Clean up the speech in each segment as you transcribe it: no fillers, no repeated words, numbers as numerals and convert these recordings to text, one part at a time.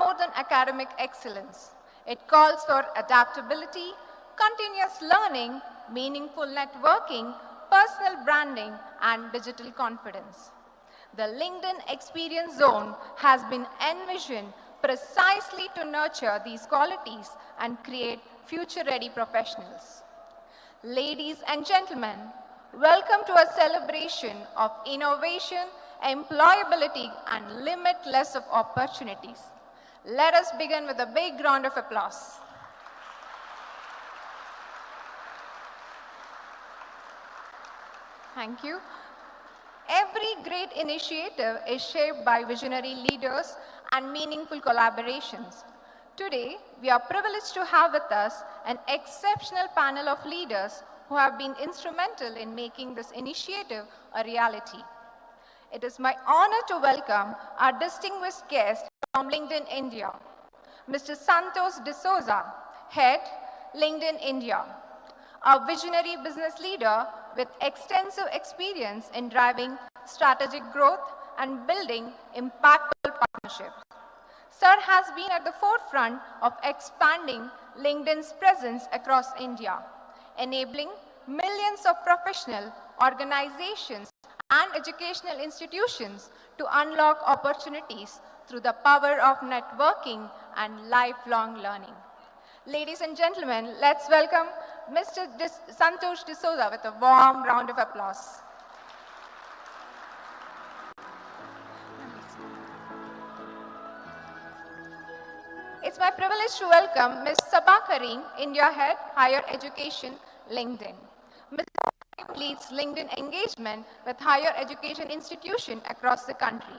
more than academic excellence. It calls for adaptability, continuous learning, meaningful networking, personal branding, and digital confidence. The LinkedIn Experience Zone has been envisioned precisely to nurture these qualities and create future-ready professionals. Ladies and gentlemen, welcome to a celebration of innovation, employability, and limitless of opportunities. Let us begin with a big round of applause. Thank you. Every great initiative is shaped by visionary leaders and meaningful collaborations. Today, we are privileged to have with us an exceptional panel of leaders who have been instrumental in making this initiative a reality. It is my honor to welcome our distinguished guest from LinkedIn India, Mr. Santosh D'Souza, Head, LinkedIn India, a visionary business leader with extensive experience in driving strategic growth and building impactful partnerships. Sir has been at the forefront of expanding LinkedIn's presence across India, enabling millions of professional organizations and educational institutions to unlock opportunities through the power of networking and lifelong learning. Ladies and gentlemen, let's welcome Mr. Santosh D'Souza with a warm round of applause. It's my privilege to welcome Ms. Sabah Karim, India Head, Higher Education, LinkedIn. Ms. Karim leads LinkedIn engagement with higher education institutions across the country.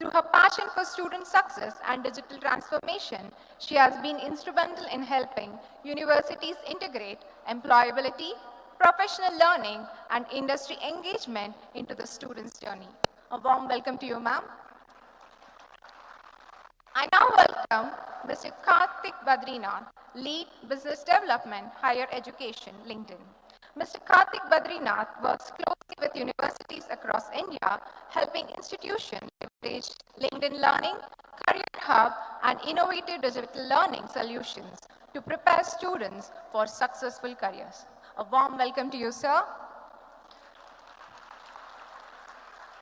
Through her passion for student success and digital transformation, she has been instrumental in helping universities integrate employability, professional learning, and industry engagement into the student's journey. A warm welcome to you, ma'am. I now welcome Mr. Karthik Badrinath, Lead Business Development, Higher Education, LinkedIn. Mr. Karthik Badrinath works closely with universities across India, helping institutions leverage LinkedIn Learning, Career Hub, and innovative digital learning solutions to prepare students for successful careers. A warm welcome to you, sir.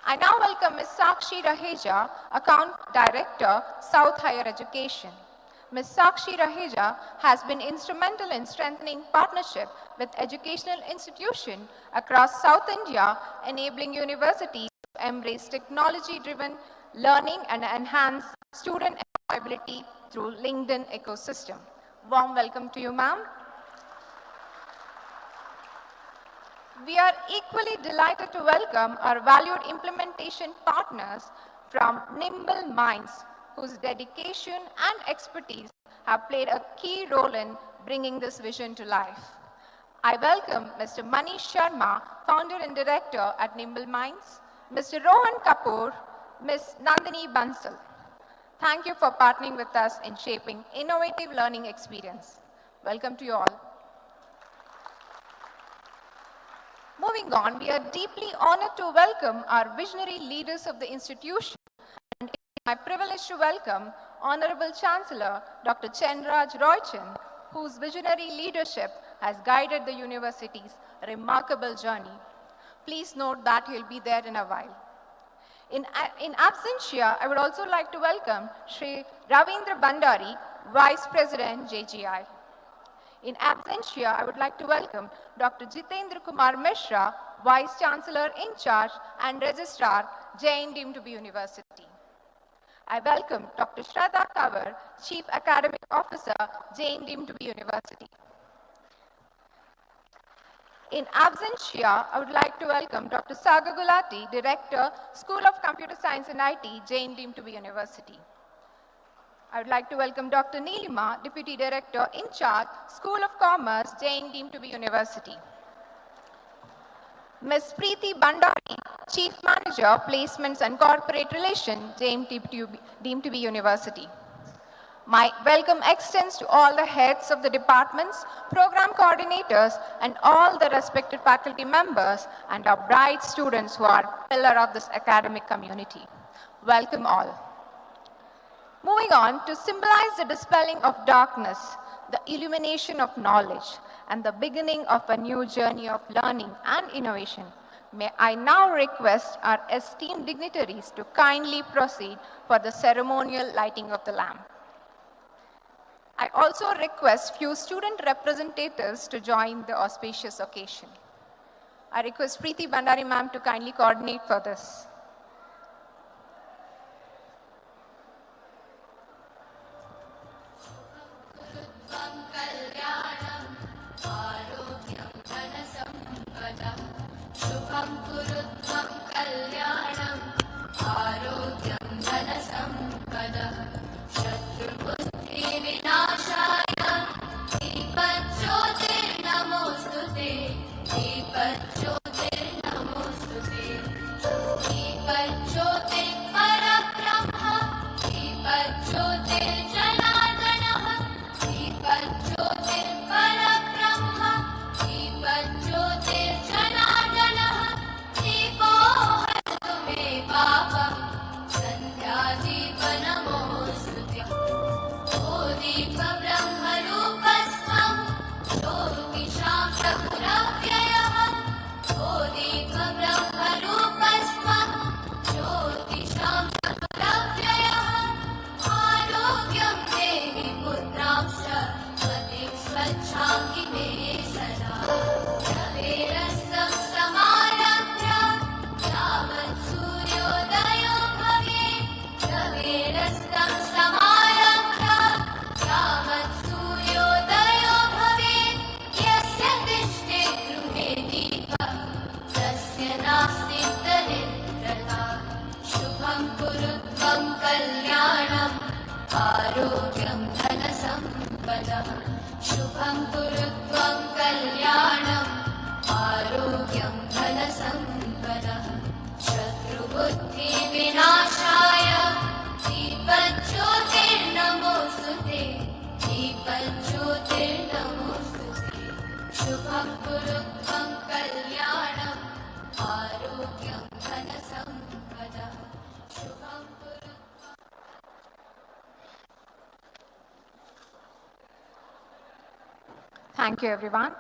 I now welcome Ms. Sakshi Raheja, Account Director, South Higher Education. Ms. Sakshi Raheja has been instrumental in strengthening partnership with educational institutions across South India, enabling universities to embrace technology-driven learning and enhance student employability through LinkedIn ecosystem. Warm welcome to you, ma'am. We are equally delighted to welcome our valued implementation partners from Nimble Minds, whose dedication and expertise have played a key role in bringing this vision to life. I welcome Mr. Manish Sharma, founder and director at Nimble Minds, Mr. Rohan Kapoor, Ms. Nandini Bansal. Thank you for partnering with us in shaping innovative learning experience. Welcome to you all. Moving on, we are deeply honored to welcome our visionary leaders of the institution, and it is my privilege to welcome Honorable Chancellor Dr. Chenraj Roychand, whose visionary leadership has guided the university's remarkable journey. Please note that he'll be there in a while. In absentia, I would also like to welcome Shri Ravindra Bandari, Vice President, JGI. In absentia, I would like to welcome Dr. Jitendra Kumar Mishra, Vice Chancellor in charge and Registrar, Jain deemed to be University. I welcome Dr. Shraddha Kanwar, Chief Academic Officer, Jain deemed to be University. In absentia, I would like to welcome Dr. Sagar Gulati, Director, School of Computer Science and IT, Jain deemed to be University. I would like to welcome Dr. Neelima, Deputy Director in charge, School of Commerce, Jain deemed to be University. Ms. Preeti Bandari, Chief Manager, Placements and Corporate Relations, Jain deemed to be University. My welcome extends to all the heads of the departments, program coordinators, and all the respected faculty members and our bright students who are pillar of this academic community. Welcome all. Moving on to symbolize the dispelling of darkness, the illumination of knowledge, and the beginning of a new journey of learning and innovation. May I now request our esteemed dignitaries to kindly proceed for the ceremonial lighting of the lamp. I also request few student representatives to join the auspicious occasion. I request Preeti Bandari ma'am to kindly coordinate for this. Thank you, everyone.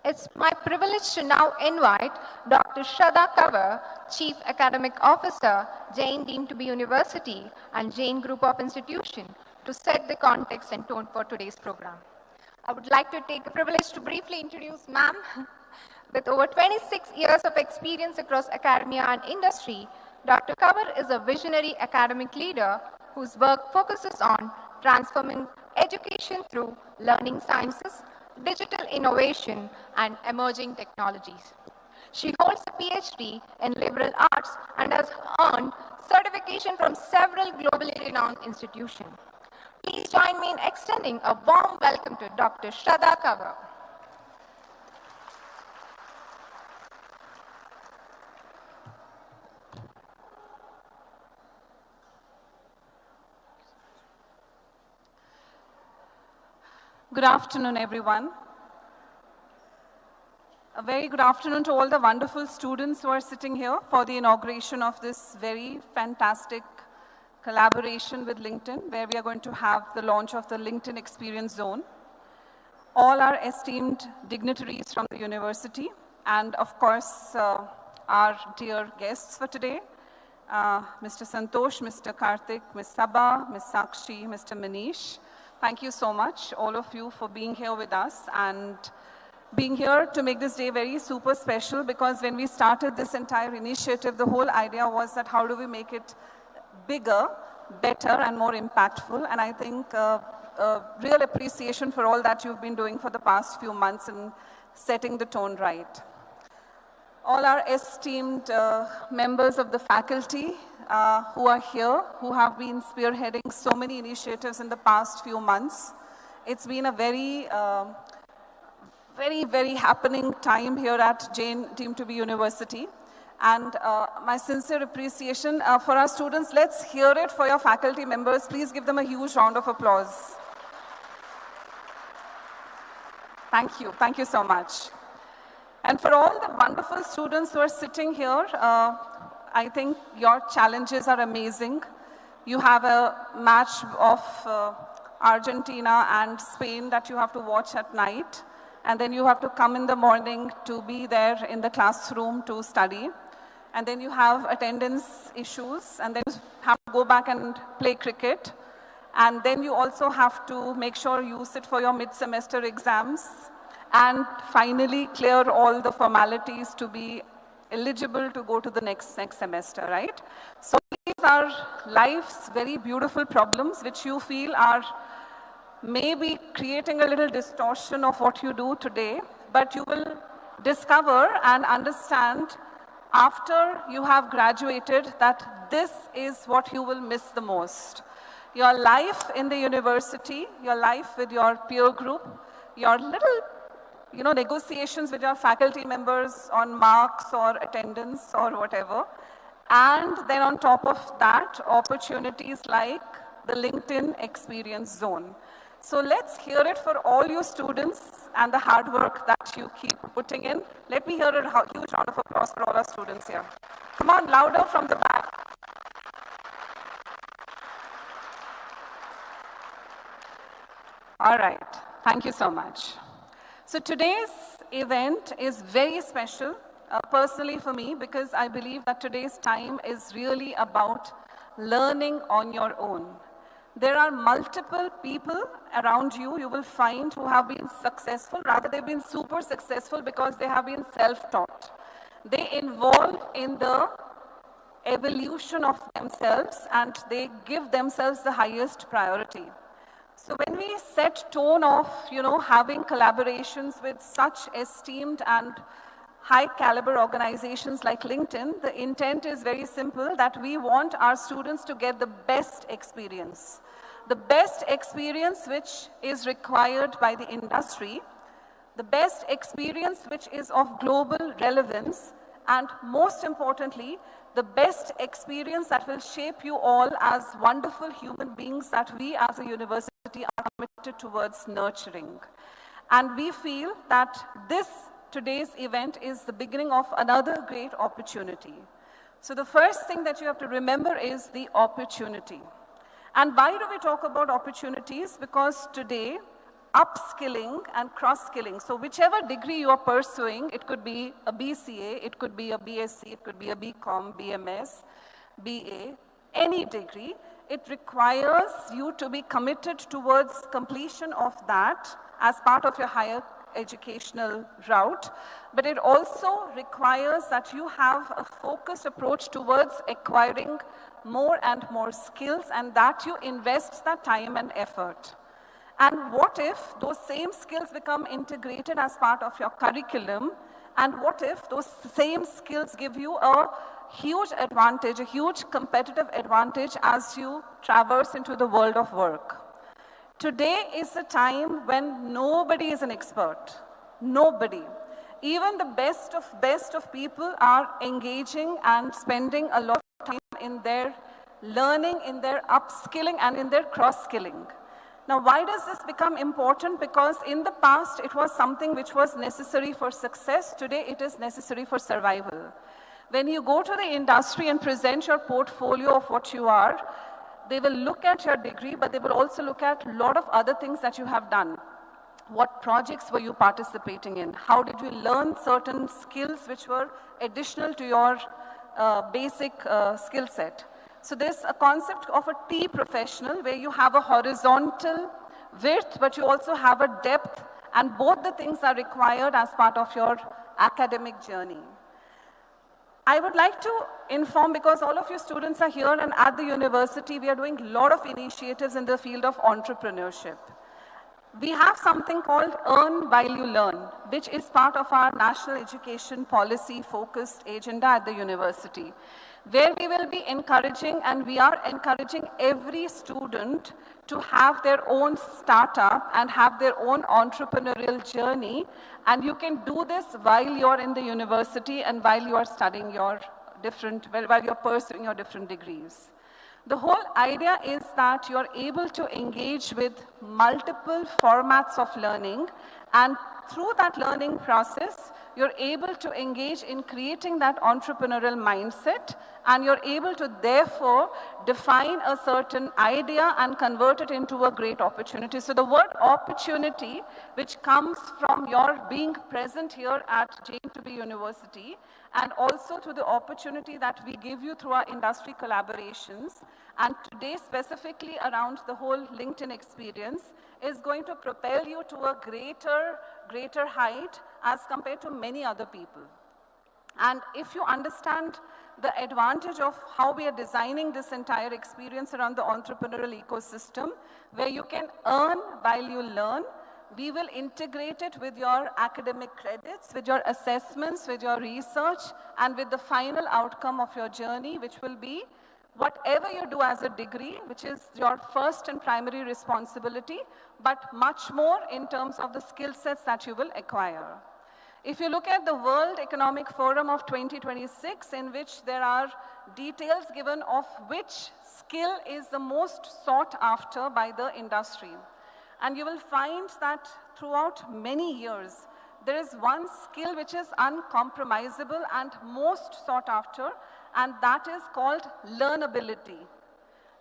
It's my privilege to now invite Dr. Shraddha Kanwar, Chief Academic Officer, Jain deemed to be University and Jain Group of Institution, to set the context and tone for today's program. I would like to take the privilege to briefly introduce ma'am. With over 26 years of experience across academia and industry, Dr. Kanwar is a visionary academic leader whose work focuses on transforming education through learning sciences, digital innovation, and emerging technologies. She holds a PhD in liberal arts and has earned certification from several globally renowned institutions. Please join me in extending a warm welcome to Dr. Shraddha Kanwar. Good afternoon, everyone. A very good afternoon to all the wonderful students who are sitting here for the inauguration of this very fantastic collaboration with LinkedIn, where we are going to have the launch of the LinkedIn Experience Zone. All our esteemed dignitaries from the university, and of course, our dear guests for today, Mr. Santosh, Mr. Karthik, Ms. Sabha, Ms. Sakshi, Mr. Manish. Thank you so much, all of you, for being here with us and being here to make this day very super special, because when we started this entire initiative, the whole idea was that how do we make it bigger, better, and more impactful. And I think real appreciation for all that you've been doing for the past few months in setting the tone right. All our esteemed members of the faculty who are here, who have been spearheading so many initiatives in the past few months. It's been a very, very happening time here at Jain deemed to be University. And my sincere appreciation for our students. Let's hear it for your faculty members. Please give them a huge round of applause. Thank you so much. And for all the wonderful students who are sitting here, I think your challenges are amazing. You have a match of Argentina and Spain that you have to watch at night. And then you have to come in the morning to be there in the classroom to study. And then you have attendance issues, and then you have to go back and play cricket. And then you also have to make sure you sit for your mid-semester exams, and finally clear all the formalities to be eligible to go to the next semester, right? So these are life's very beautiful problems which you feel are maybe creating a little distortion of what you do today, but you will discover and understand after you have graduated that this is what you will miss the most. Your life in the university, your life with your peer group, your little negotiations with your faculty members on marks or attendance or whatever. And then on top of that, opportunities like the LinkedIn Experience Zone. So let's hear it for all you students and the hard work that you keep putting in. Let me hear a huge round of applause for all our students here. Come on, louder from the back. All right, thank you so much. So today's event is very special, personally for me, because I believe that today's time is really about learning on your own. There are multiple people around you will find who have been successful, rather they've been super successful because they have been self-taught. They involve in the evolution of themselves and they give themselves the highest priority. So when we set tone of, having collaborations with such esteemed and high caliber organizations like LinkedIn, the intent is very simple, that we want our students to get the best experience. The best experience which is required by the industry, the best experience which is of global relevance, and most importantly, the best experience that will shape you all as wonderful human beings that we as a university are committed towards nurturing. And we feel that today's event is the beginning of another great opportunity. So the first thing that you have to remember is the opportunity. And why do we talk about opportunities? Because today, upskilling and cross-skilling, so whichever degree you are pursuing, it could be a BCA, it could be a BSc, it could be a BCom, BMS, BA, any degree, it requires you to be committed towards completion of that as part of your higher educational route, but it also requires that you have a focused approach towards acquiring more and more skills, and that you invest that time and effort. And what if those same skills become integrated as part of your curriculum, and what if those same skills give you a huge advantage, a huge competitive advantage as you traverse into the world of work? Today is a time when nobody is an expert. Nobody. Even the best of people are engaging and spending a lot of time in their learning, in their upskilling, and in their cross-skilling. Now, why does this become important? Because in the past, it was something which was necessary for success. Today, it is necessary for survival. When you go to the industry and present your portfolio of what you are, they will look at your degree, but they will also look at a lot of other things that you have done. What projects were you participating in? How did you learn certain skills which were additional to your basic skill set? So there's a concept of a T professional where you have a horizontal width, but you also have a depth, and both the things are required as part of your academic journey. I would like to inform, because all of you students are here and at the university, we are doing a lot of initiatives in the field of entrepreneurship. We have something called Earn While You Learn, which is part of our national education policy focused agenda at the university, where we will be encouraging, and we are encouraging every student to have their own startup and have their own entrepreneurial journey. And you can do this while you're in the university and while you are studying while you're pursuing your different degrees. The whole idea is that you're able to engage with multiple formats of learning, and through that learning process, you're able to engage in creating that entrepreneurial mindset, and you're able to therefore define a certain idea and convert it into a great opportunity. So the word opportunity, which comes from your being present here at JM2B University, and also to the opportunity that we give you through our industry collaborations, and today specifically around the whole LinkedIn experience, is going to propel you to a greater height as compared to many other people. And if you understand the advantage of how we are designing this entire experience around the entrepreneurial ecosystem, where you can earn while you learn, we will integrate it with your academic credits, with your assessments, with your research, and with the final outcome of your journey, which will be whatever you do as a degree, which is your first and primary responsibility, but much more in terms of the skill sets that you will acquire. If you look at the World Economic Forum of 2026, in which there are details given of which skill is the most sought after by the industry, and you will find that throughout many years, there is one skill which is uncompromisable and most sought after, and that is called learnability.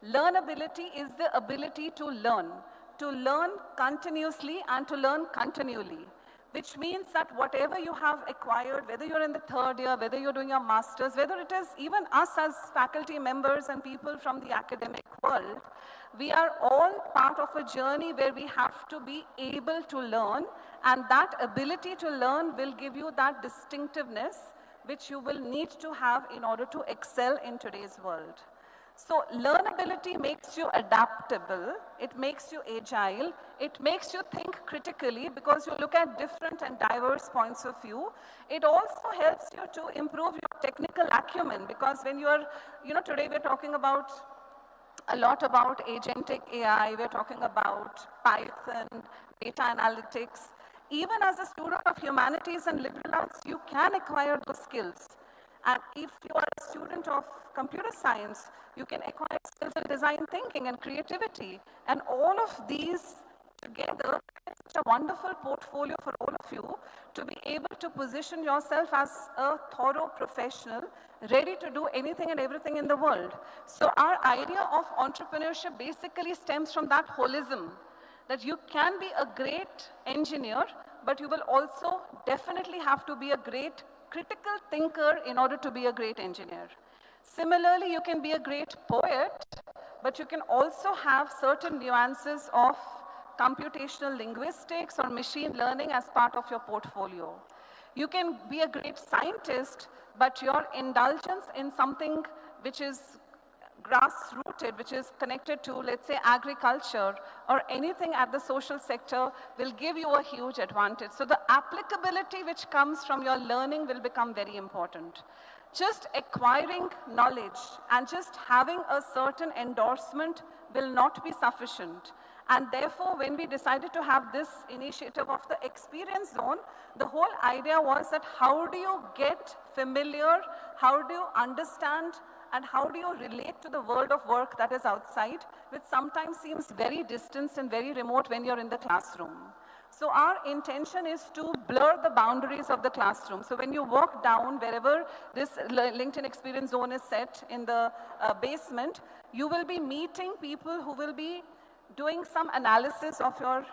Learnability is the ability to learn continuously and to learn continually, which means that whatever you have acquired, whether you're in the third year, whether you're doing your master's, whether it is even us as faculty members and people from the academic world, we are all part of a journey where we have to be able to learn, and that ability to learn will give you that distinctiveness which you will need to have in order to excel in today's world. So learnability makes you adaptable, it makes you agile, it makes you think critically because you look at different and diverse points of view. It also helps you to improve your technical acumen, because when you are, today we're talking about a lot about agentic AI, we're talking about Python, data analytics. Even as a student of humanities and liberal arts, you can acquire those skills. And if you are a student of computer science, you can acquire skills in design thinking and creativity. And all of these together, it's a wonderful portfolio for all of you to be able to position yourself as a thorough professional, ready to do anything and everything in the world. So our idea of entrepreneurship basically stems from that holism, that you can be a great engineer, but you will also definitely have to be a great critical thinker in order to be a great engineer. Similarly, you can be a great poet, but you can also have certain nuances of computational linguistics or machine learning as part of your portfolio. You can be a great scientist, but your indulgence in something which is grass-rooted, which is connected to, let's say, agriculture or anything at the social sector will give you a huge advantage. So the applicability which comes from your learning will become very important. Just acquiring knowledge and just having a certain endorsement will not be sufficient. And therefore, when we decided to have this initiative of the experience zone, the whole idea was that how do you get familiar, how do you understand, and how do you relate to the world of work that is outside, which sometimes seems very distant and very remote when you're in the classroom. So our intention is to blur the boundaries of the classroom. So when you walk down wherever this LinkedIn Experience Zone is set in the basement, you will be meeting people who will be doing some analysis of your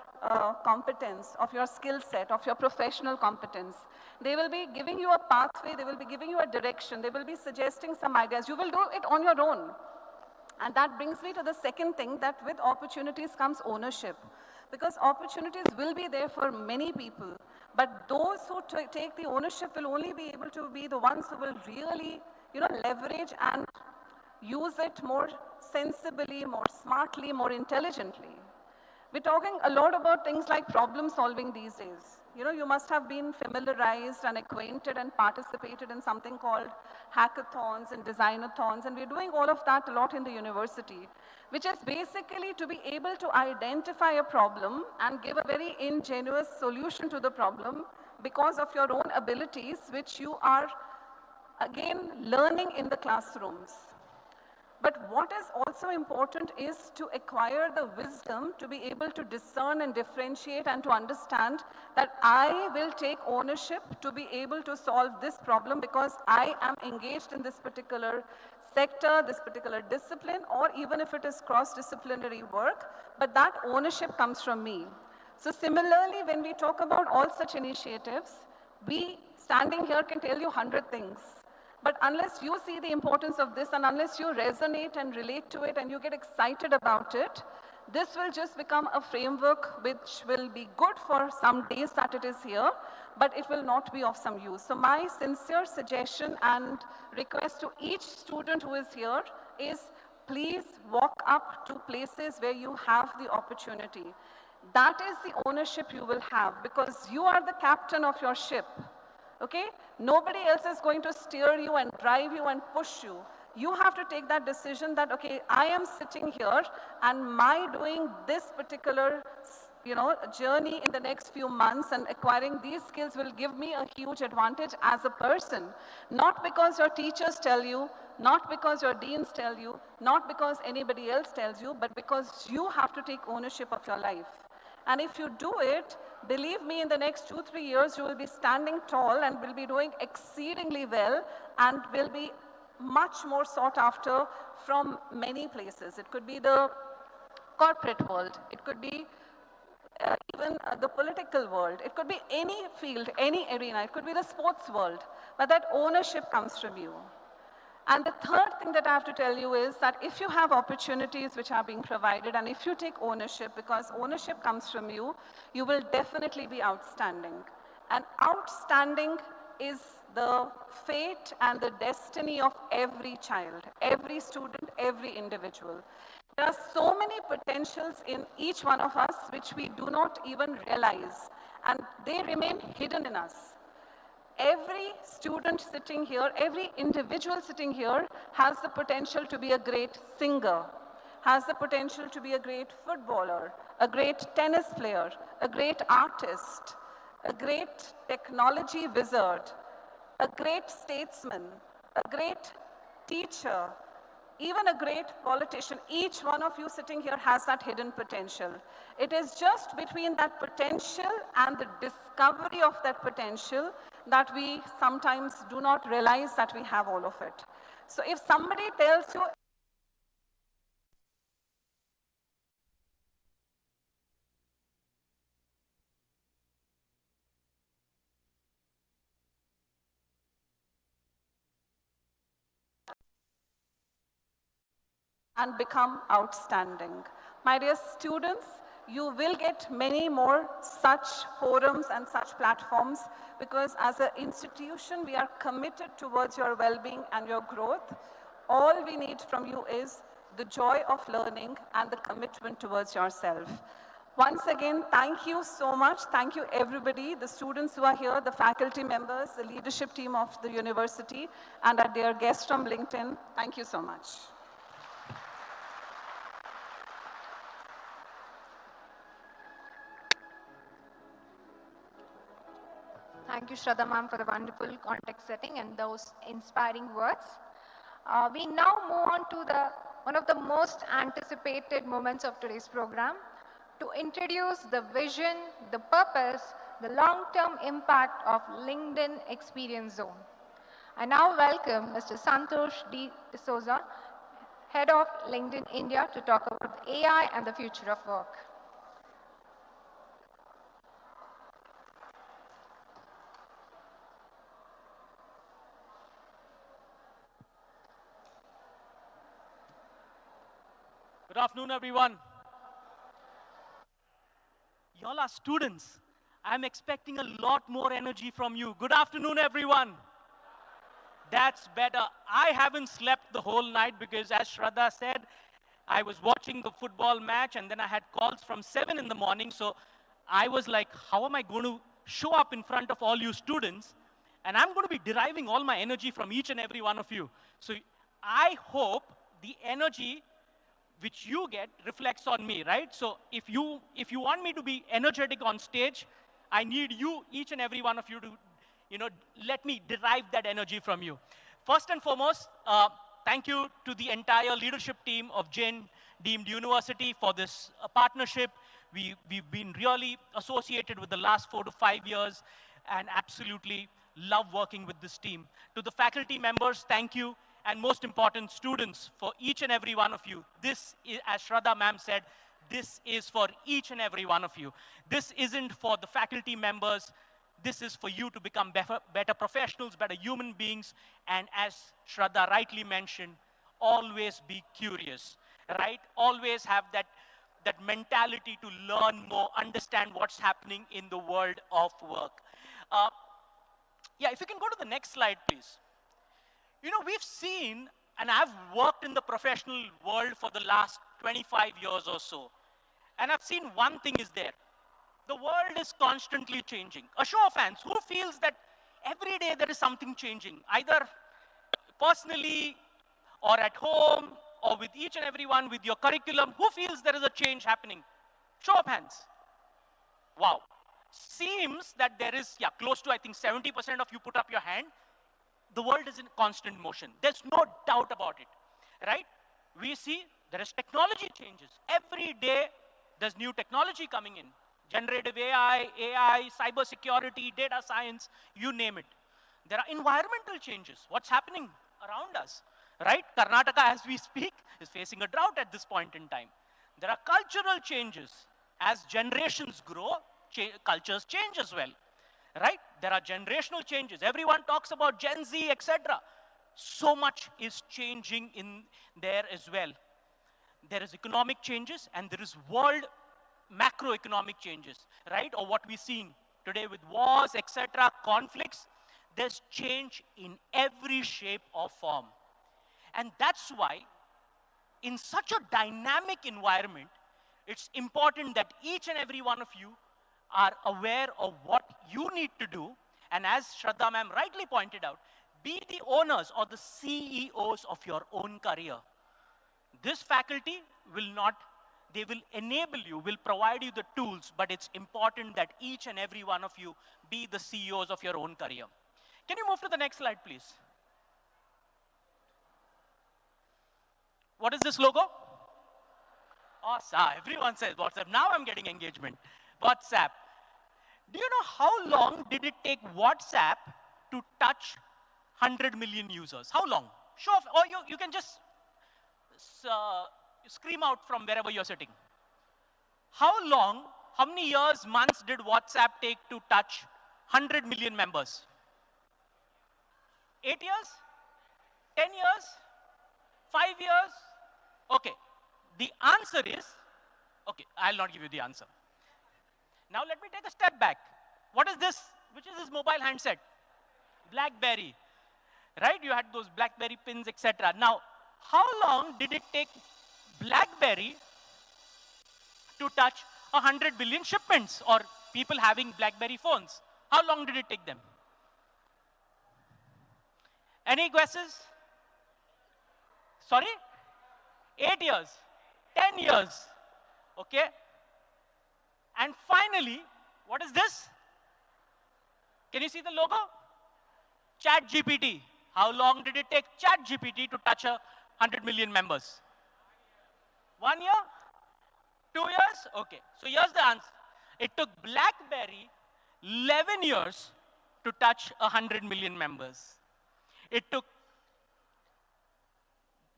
competence, of your skill set, of your professional competence. They will be giving you a pathway, they will be giving you a direction, they will be suggesting some ideas. You will do it on your own. And that brings me to the second thing, that with opportunities comes ownership. Because opportunities will be there for many people, but those who take the ownership will only be able to be the ones who will really, leverage and use it more sensibly, more smartly, more intelligently. We're talking a lot about things like problem solving these days. You must have been familiarized and acquainted and participated in something called hackathons and designathons, and we're doing all of that a lot in the university, which is basically to be able to identify a problem and give a very ingenuous solution to the problem because of your own abilities, which you are, again, learning in the classrooms. But what is also important is to acquire the wisdom to be able to discern and differentiate and to understand that I will take ownership to be able to solve this problem because I am engaged in this particular sector, this particular discipline, or even if it is cross-disciplinary work, but that ownership comes from me. So similarly, when we talk about all such initiatives, we standing here can tell you 100 things. But unless you see the importance of this and unless you resonate and relate to it and you get excited about it, this will just become a framework which will be good for some days that it is here, but it will not be of some use. So my sincere suggestion and request to each student who is here is please walk up to places where you have the opportunity. That is the ownership you will have because you are the captain of your ship. Okay? Nobody else is going to steer you and drive you and push you. You have to take that decision that, okay, I am sitting here and my doing this particular, journey in the next few months and acquiring these skills will give me a huge advantage as a person. Not because your teachers tell you, not because your deans tell you, not because anybody else tells you, but because you have to take ownership of your life. And if you do it, believe me, in the next 2-3 years, you will be standing tall and will be doing exceedingly well and will be much more sought after from many places. It could be the corporate world. It could be even the political world. It could be any field, any arena. It could be the sports world. But that ownership comes from you. And the third thing that I have to tell you is that if you have opportunities which are being provided and if you take ownership, because ownership comes from you, you will definitely be outstanding. And outstanding is the fate and the destiny of every child, every student, every individual. There are so many potentials in each one of us which we do not even realize, and they remain hidden in us. Every student sitting here, every individual sitting here has the potential to be a great singer, has the potential to be a great footballer, a great tennis player, a great artist, a great technology wizard, a great statesman, a great teacher, even a great politician. Each one of you sitting here has that hidden potential. It is just between that potential and the discovery of that potential that we sometimes do not realize that we have all of it. So if somebody tells you, and become outstanding. My dear students, you will get many more such forums and such platforms because as an institution, we are committed towards your well-being and your growth. All we need from you is the joy of learning and the commitment towards yourself. Once again, thank you so much. Thank you, everybody, the students who are here, the faculty members, the leadership team of the university, and our dear guests from LinkedIn. Thank you so much. Thank you, Shraddha ma'am, for the wonderful context setting and those inspiring words. We now move on to one of the most anticipated moments of today's program, to introduce the vision, the purpose, the long-term impact of LinkedIn Experience Zone. I now welcome Mr. Santosh D. D'Souza, Head of LinkedIn India, to talk about AI and the future of work. Good afternoon, everyone. Y'all are students. I'm expecting a lot more energy from you. Good afternoon, everyone. That's better. I haven't slept the whole night because, as Shraddha said, I was watching the football match and then I had calls from 7 in the morning. So I was like, how am I going to show up in front of all you students? And I'm going to be deriving all my energy from each and every one of you. So I hope the energy which you get reflects on me, right? So if you want me to be energetic on stage, I need you, each and every one of you, to let me derive that energy from you. First and foremost, Thank you to the entire leadership team of Jain Deemed University for this partnership. We've been really associated with the last 4 to 5 years and absolutely love working with this team. To the faculty members, thank you. And most important, students, for each and every one of you. This is, as Shraddha ma'am said, this is for each and every one of you. This isn't for the faculty members. This is for you to become better professionals, better human beings. And as Shraddha rightly mentioned, always be curious, right? Always have that mentality to learn more, understand what's happening in the world of work. Yeah, if you can go to the next slide, please. You know, we've seen, and I've worked in the professional world for the last 25 years or so, and I've seen one thing is there. The world is constantly changing. A show of hands, who feels that every day there is something changing, either personally or at home or with each and every one with your curriculum? Who feels there is a change happening? Show of hands. Wow. Seems that there is, yeah, close to, I think, 70% of you put up your hand. The world is in constant motion. There's no doubt about it, right? We see there is technology changes. Every day, there's new technology coming in. Generative AI, cyber security, data science, you name it. There are environmental changes. What's happening around us, right? Karnataka, as we speak, is facing a drought at this point in time. There are cultural changes. As generations grow, cultures change as well, right? There are generational changes. Everyone talks about Gen Z, etc. So much is changing in there as well. There is economic changes and there is world macroeconomic changes, right? Or what we've seen today with wars, etc., conflicts. There's change in every shape or form. And that's why, in such a dynamic environment, it's important that each and every one of you are aware of what you need to do. And as Shraddha ma'am rightly pointed out, be the owners or the CEOs of your own career. This faculty will not, they will enable you, will provide you the tools, but it's important that each and every one of you be the CEOs of your own career. Can you move to the next slide, please? What is this logo? Awesome. Everyone says WhatsApp. Now I'm getting engagement. WhatsApp. Do you know how long did it take WhatsApp to touch 100 million users? How long? Show off, or you can just scream out from wherever you're sitting. How long, how many years, months did WhatsApp take to touch 100 million members? 8 years? 10 years? 5 years? Okay. The answer is, okay, I'll not give you the answer. Now let me take a step back. What is this? Which is this mobile handset? BlackBerry. Right? You had those BlackBerry pins, etc. Now, how long did it take BlackBerry to touch 100 billion shipments or people having BlackBerry phones? How long did it take them? Any guesses? Sorry? 8 years, 10 years, okay? And finally, what is this? Can you see the logo? ChatGPT. How long did it take ChatGPT to touch 100 million members? 1 year? 2 years? Okay, so here's the answer. It took BlackBerry 11 years to touch 100 million members. It took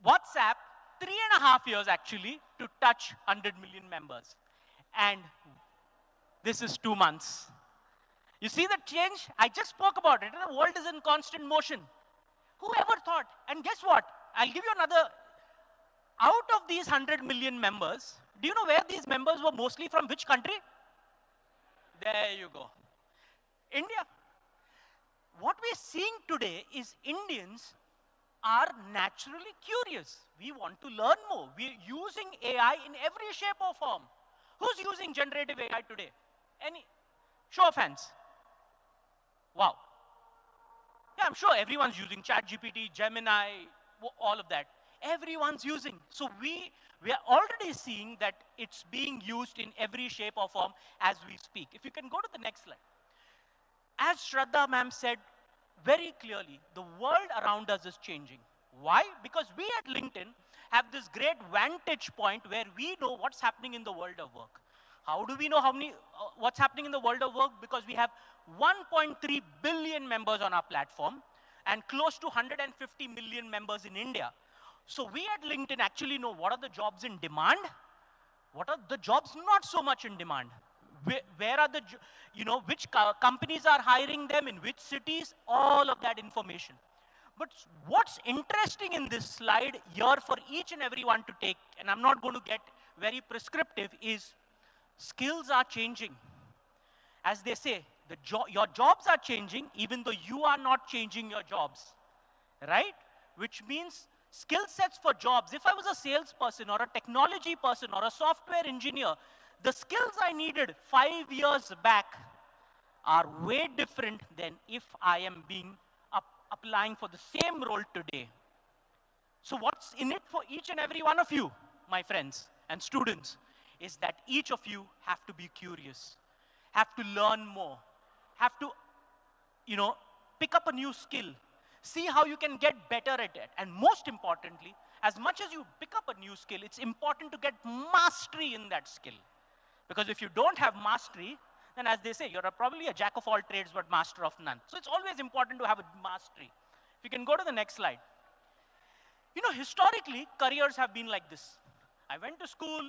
WhatsApp 3.5 years actually to touch 100 million members. And this is 2 months. You see the change? I just spoke about it. The world is in constant motion. Who ever thought? And guess what? I'll give you another. Out of these 100 million members, do you know where these members were mostly from? Which country? There you go. India. What we're seeing today is Indians are naturally curious. We want to learn more. We're using AI in every shape or form. Who's using generative AI today? Any? Show of hands. Wow. Yeah, I'm sure everyone's using ChatGPT, Gemini, all of that. Everyone's using. So we are already seeing that it's being used in every shape or form as we speak. If you can go to the next slide. As Shraddha ma'am said very clearly, the world around us is changing. Why? Because we at LinkedIn have this great vantage point where we know what's happening in the world of work. How do we know what's happening in the world of work? Because we have 1.3 billion members on our platform and close to 150 million members in India. So we at LinkedIn actually know what are the jobs in demand, what are the jobs not so much in demand. Where are the, which companies are hiring them, in which cities, all of that information. But what's interesting in this slide here for each and every one to take, and I'm not going to get very prescriptive, is skills are changing. As they say, your jobs are changing even though you are not changing your jobs, right? Which means skill sets for jobs. If I was a salesperson or a technology person or a software engineer, the skills I needed 5 years back are way different than if I am applying for the same role today. So what's in it for each and every one of you, my friends and students, is that each of you have to be curious, have to learn more, have to, pick up a new skill, see how you can get better at it. And most importantly, as much as you pick up a new skill, it's important to get mastery in that skill. Because if you don't have mastery, then as they say, you're probably a jack of all trades, but master of none. So it's always important to have a mastery. If you can go to the next slide. Historically, careers have been like this. I went to school,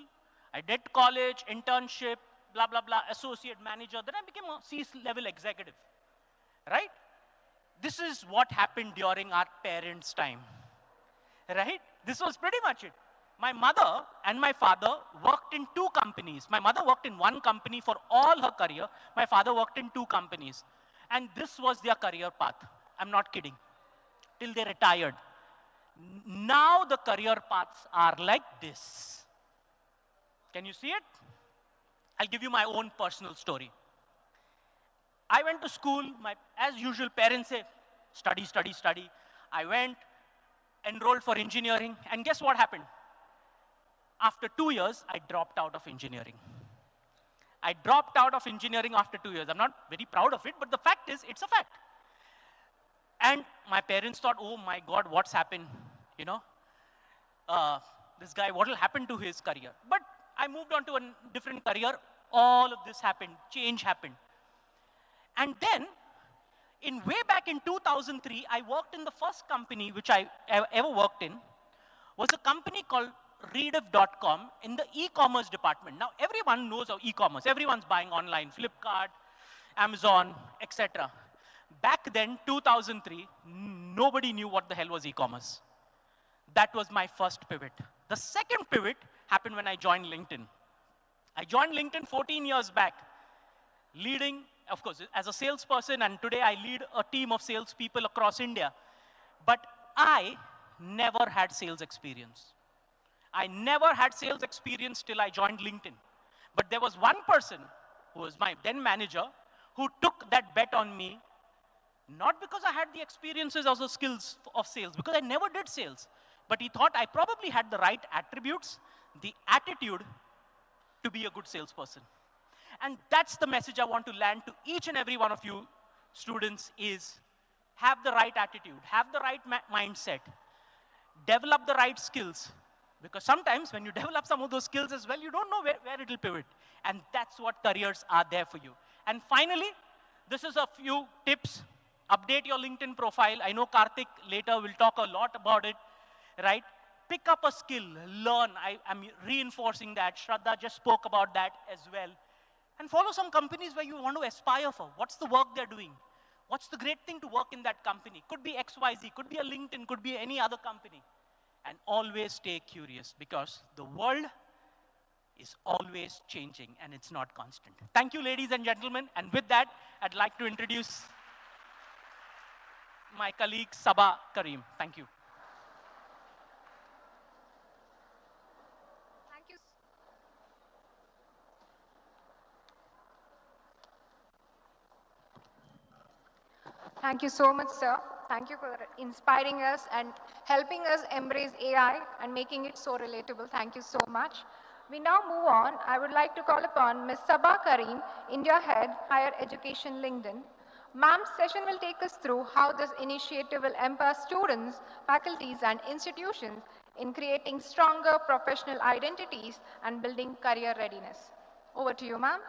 I did college, internship, blah, blah, blah, associate manager, then I became a C-level executive, right? This is what happened during our parents' time, right? This was pretty much it. My mother and my father worked in 2 companies. My mother worked in 1 company for all her career. My father worked in 2 companies. And this was their career path. I'm not kidding. Till they retired. Now the career paths are like this. Can you see it? I'll give you my own personal story. I went to school. As usual, parents say, study, study, study. I went, enrolled for engineering, and guess what happened? After 2 years, I dropped out of engineering. I dropped out of engineering after 2 years. I'm not very proud of it, but the fact is, it's a fact. And my parents thought, oh my God, what's happened? This guy, what will happen to his career? But I moved on to a different career. All of this happened, change happened. And then, way back in 2003, I worked in the first company which I ever worked in, was a company called Rediff.com in the e-commerce department. Now, everyone knows of e-commerce. Everyone's buying online, Flipkart, Amazon, etc. Back then, 2003, nobody knew what the hell was e-commerce. That was my first pivot. The second pivot happened when I joined LinkedIn. I joined LinkedIn 14 years back, leading, of course, as a salesperson, and today I lead a team of salespeople across India. But I never had sales experience. I never had sales experience till I joined LinkedIn. But there was one person who was my then manager who took that bet on me, not because I had the experiences or the skills of sales, because I never did sales. But he thought I probably had the right attributes, the attitude to be a good salesperson. And that's the message I want to land to each and every one of you students is have the right attitude, have the right mindset, develop the right skills. Because sometimes when you develop some of those skills as well, you don't know where it will pivot. And that's what careers are there for you. And finally, this is a few tips. Update your LinkedIn profile. I know Karthik later will talk a lot about it, right? Pick up a skill, learn. I'm reinforcing that. Shraddha just spoke about that as well. And follow some companies where you want to aspire for. What's the work they're doing? What's the great thing to work in that company? Could be XYZ, could be a LinkedIn, could be any other company. And always stay curious because the world is always changing and it's not constant. Thank you, ladies and gentlemen. And with that, I'd like to introduce my colleague, Sabah Karim. Thank you. Thank you so much, sir. Thank you for inspiring us and helping us embrace AI and making it so relatable. Thank you so much. We now move on. I would like to call upon Ms. Sabah Karim, India Head, Higher Education, LinkedIn. Ma'am's session will take us through how this initiative will empower students, faculties, and institutions in creating stronger professional identities and building career readiness. Over to you, ma'am.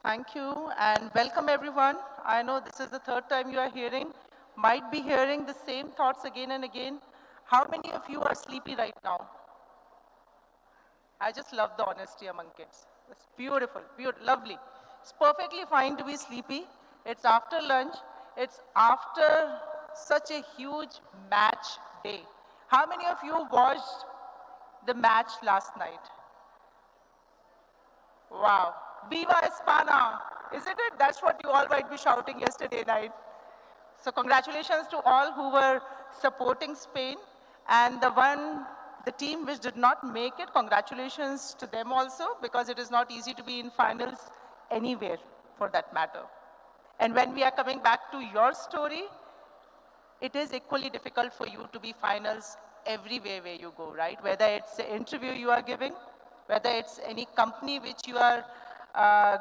Thank you and welcome everyone. I know this is the third time you are hearing, might be hearing the same thoughts again and again. How many of you are sleepy right now? I just love the honesty among kids. It's beautiful, beautiful, lovely. It's perfectly fine to be sleepy. It's after lunch. It's after such a huge match day. How many of you watched the match last night? Wow. Viva Espana! Isn't it? That's what you all might be shouting yesterday night. So congratulations to all who were supporting Spain, and the team which did not make it, congratulations to them also, because it is not easy to be in finals anywhere for that matter. And when we are coming back to your story, it is equally difficult for you to be finals everywhere where you go, right? Whether it's an interview you are giving, whether it's any company which you are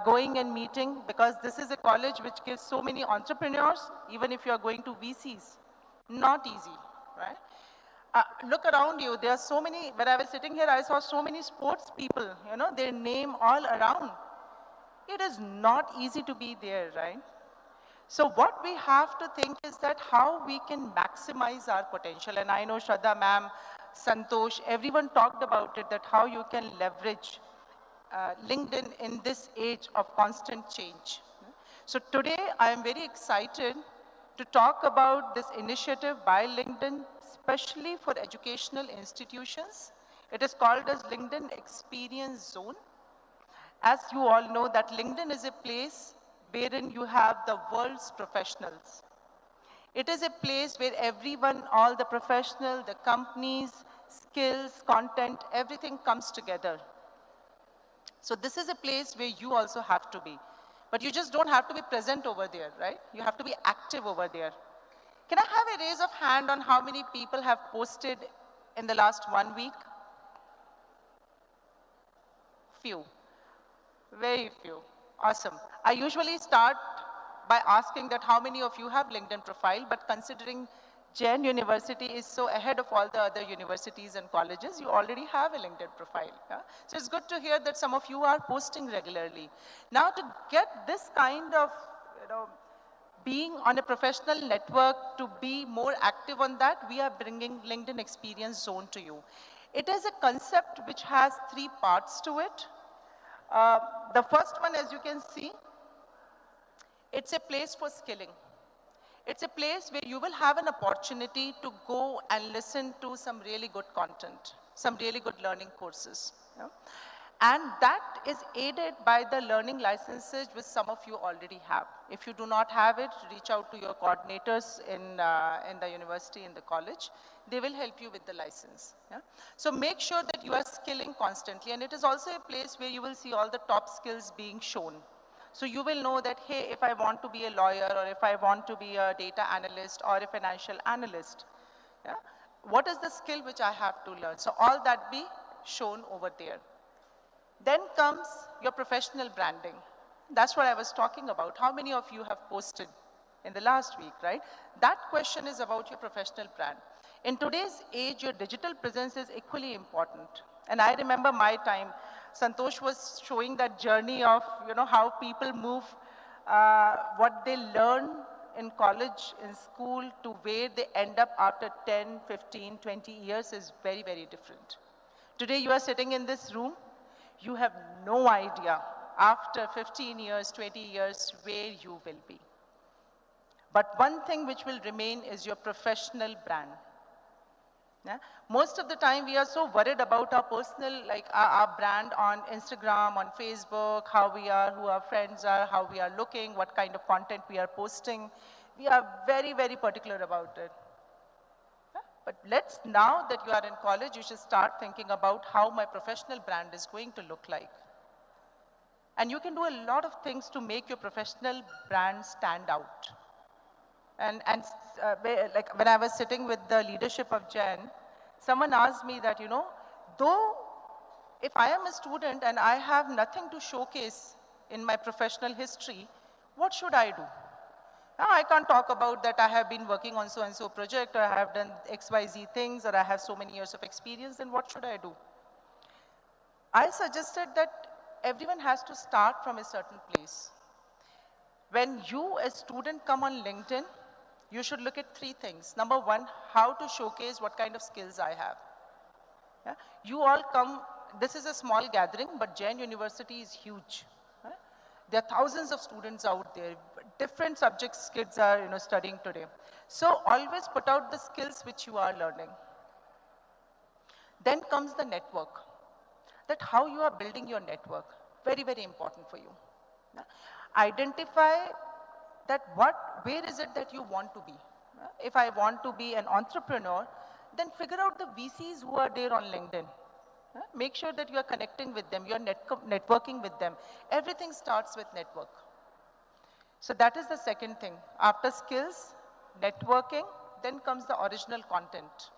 going and meeting, because this is a college which gives so many entrepreneurs, even if you are going to VCs. Not easy, right? Look around you, there are so many, when I was sitting here, I saw so many sports people, you know, their name all around. It is not easy to be there, right? So what we have to think is that how we can maximize our potential. And I know Shraddha ma'am, Santosh, everyone talked about it, that how you can leverage LinkedIn in this age of constant change. So today I am very excited to talk about this initiative by LinkedIn, especially for educational institutions. It is called as LinkedIn Experience Zone. As you all know that LinkedIn is a place wherein you have the world's professionals. It is a place where everyone, all the professionals, the companies, skills, content, everything comes together. So this is a place where you also have to be. But you just don't have to be present over there, right? You have to be active over there. Can I have a raise of hand on how many people have posted in the last 1 week? Few. Very few. Awesome. I usually start by asking that how many of you have LinkedIn profile, but considering Jain University is so ahead of all the other universities and colleges, you already have a LinkedIn profile. Yeah? So it's good to hear that some of you are posting regularly. Now to get this kind of, being on a professional network, to be more active on that, we are bringing LinkedIn Experience Zone to you. It is a concept which has 3 parts to it. The first one, as you can see, it's a place for skilling. It's a place where you will have an opportunity to go and listen to some really good content, some really good learning courses. Yeah? And that is aided by the learning licenses which some of you already have. If you do not have it, reach out to your coordinators in the university, in the college. They will help you with the license. Yeah? So make sure that you are skilling constantly. And it is also a place where you will see all the top skills being shown. So you will know that, hey, if I want to be a lawyer, or if I want to be a data analyst or a financial analyst, yeah, what is the skill which I have to learn? So all that be shown over there. Then comes your professional branding. That's what I was talking about. How many of you have posted in the last week, right? That question is about your professional brand. In today's age, your digital presence is equally important. And I remember my time, Santosh was showing that journey of, how people move, what they learn in college, in school, to where they end up after 10, 15, 20 years is very, very different. Today you are sitting in this room, you have no idea after 15 years, 20 years, where you will be. But one thing which will remain is your professional brand. Yeah? Most of the time we are so worried about our personal, like our brand on Instagram, on Facebook, how we are, who our friends are, how we are looking, what kind of content we are posting. We are very, very particular about it. Yeah? But now that you are in college, you should start thinking about how my professional brand is going to look like. And you can do a lot of things to make your professional brand stand out. And like when I was sitting with the leadership of Jain, Someone asked me that, though if I am a student and I have nothing to showcase in my professional history, what should I do? Now, I can't talk about that I have been working on so-and-so project, or I have done XYZ things, or I have so many years of experience, then what should I do? I suggested that everyone has to start from a certain place. When you, as student, come on LinkedIn, you should look at three things. Number one, how to showcase what kind of skills I have. Yeah? You all come, this is a small gathering, but Jain University is huge. Right? There are thousands of students out there. Different subjects kids are studying today. So always put out the skills which you are learning. Then comes the network. That how you are building your network. Very, very important for you. Yeah? Identify that where is it that you want to be. Yeah? If I want to be an entrepreneur, then figure out the VCs who are there on LinkedIn. Yeah? Make sure that you are connecting with them, you are networking with them. Everything starts with network. So that is the second thing. After skills, networking, then comes the original content.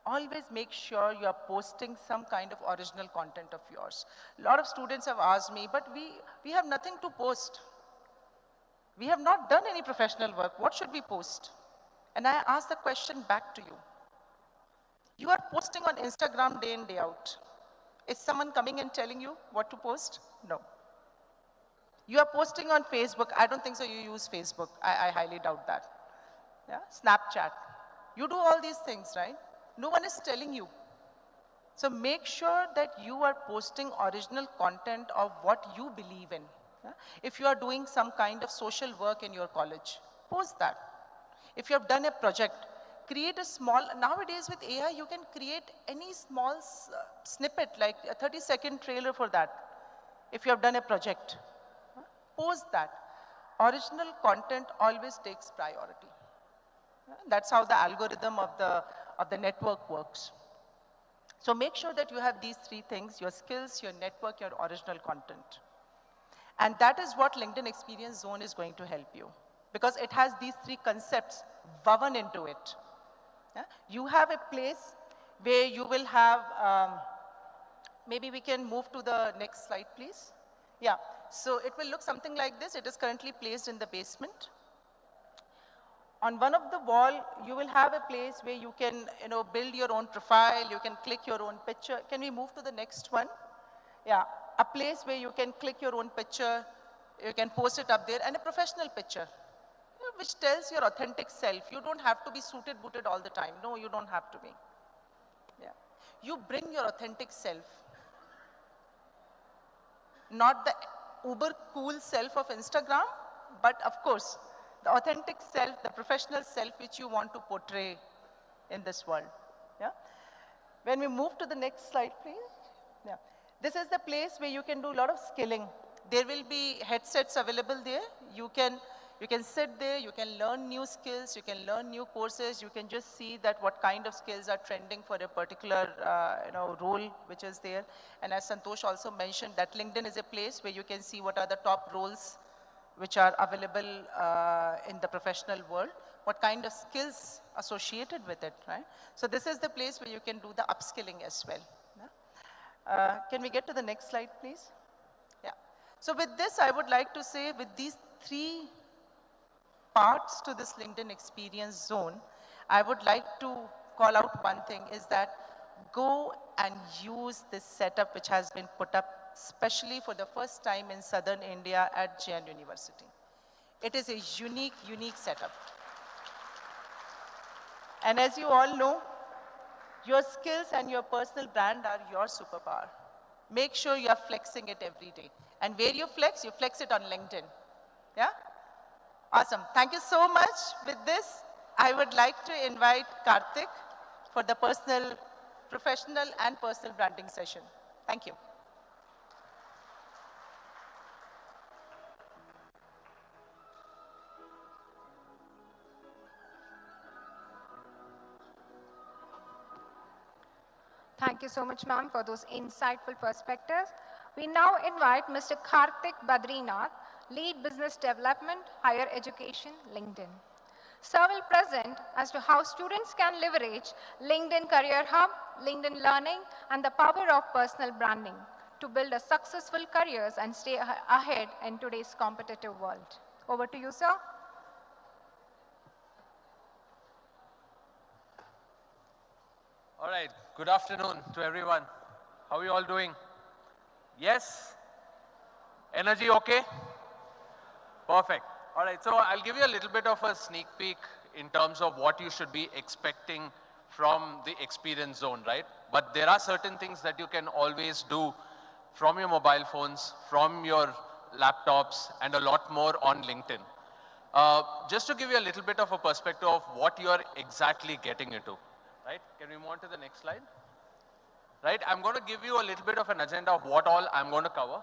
Always make sure you are posting some kind of original content of yours. A lot of students have asked me, but we have nothing to post. We have not done any professional work. What should we post? And I ask the question back to you. You are posting on Instagram day in, day out. Is someone coming and telling you what to post? No. You are posting on Facebook. I don't think so you use Facebook. I highly doubt that. Yeah? Snapchat. You do all these things, right? No one is telling you. So make sure that you are posting original content of what you believe in. Yeah? If you are doing some kind of social work in your college, post that. If you have done a project, create a small, nowadays with AI, you can create any small snippet, like a 30-second trailer for that. If you have done a project, post that. Original content always takes priority. That's how the algorithm of the network works. So make sure that you have these three things: your skills, your network, your original content. And that is what LinkedIn Experience Zone is going to help you, because it has these three concepts woven into it. Yeah? You have a place where you will have, maybe we can move to the next slide, please. Yeah, so it will look something like this. It is currently placed in the basement. On one of the wall, you will have a place where you can build your own profile, you can click your own picture. Can we move to the next one? Yeah, a place where you can click your own picture, you can post it up there, and a professional picture, which tells your authentic self. You don't have to be suited, booted all the time. No, you don't have to be. Yeah. You bring your authentic self, not the uber cool self of Instagram, but of course, the authentic self, the professional self which you want to portray in this world. Yeah? When we move to the next slide, please. Yeah. This is the place where you can do a lot of skilling. There will be headsets available there. You can sit there, you can learn new skills, you can learn new courses, you can just see that what kind of skills are trending for a particular role which is there. And as Santosh also mentioned, that LinkedIn is a place where you can see what are the top roles which are available in the professional world, what kind of skills associated with it, right? So this is the place where you can do the upskilling as well. Yeah? Can we get to the next slide, please? Yeah. So with this, I would like to say, with these three parts to this LinkedIn Experience Zone, I would like to call out one thing, is that go and use this setup which has been put up especially for the first time in southern India at Jain University. It is a unique setup. And as you all know, your skills and your personal brand are your superpower. Make sure you are flexing it every day. And where you flex it on LinkedIn. Yeah? Awesome. Thank you so much. With this, I would like to invite Karthik for the professional and personal branding session. Thank you. Thank you so much, ma'am, for those insightful perspectives. We now invite Mr. Karthik Badrinath, Lead Business Development, Higher Education, LinkedIn. Sir will present as to how students can leverage LinkedIn Career Hub, LinkedIn Learning, and the power of personal branding to build a successful careers and stay ahead in today's competitive world. Over to you, sir. All right, good afternoon to everyone. How are you all doing? Yes? Energy okay? Perfect. All right, so I'll give you a little bit of a sneak peek in terms of what you should be expecting from the experience zone, right? But there are certain things that you can always do from your mobile phones, from your laptops, and a lot more on LinkedIn. Just to give you a little bit of a perspective of what you're exactly getting into, right? Can we move on to the next slide? Right, I'm going to give you a little bit of an agenda of what all I'm going to cover.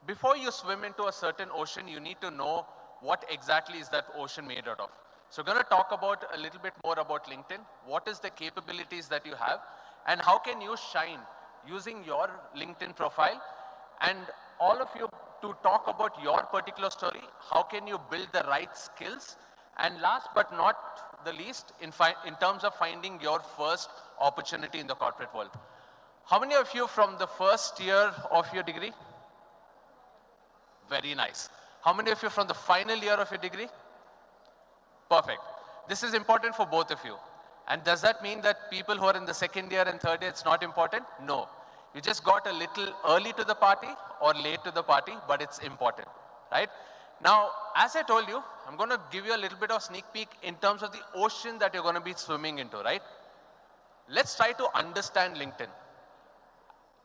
Before you swim into a certain ocean, you need to know what exactly is that ocean made out of. So we're going to talk about a little bit more about LinkedIn. What is the capabilities that you have and how can you shine using your LinkedIn profile, and all of you to talk about your particular story. How can you build the right skills? And last but not the least, in terms of finding your first opportunity in the corporate world. How many of you from the first year of your degree? Very nice. How many of you from the final year of your degree? Perfect. This is important for both of you. And does that mean that people who are in the second year and third year, it's not important? No. You just got a little early to the party or late to the party, but it's important, right? Now, as I told you, I'm going to give you a little bit of sneak peek in terms of the ocean that you're going to be swimming into, right? Let's try to understand LinkedIn.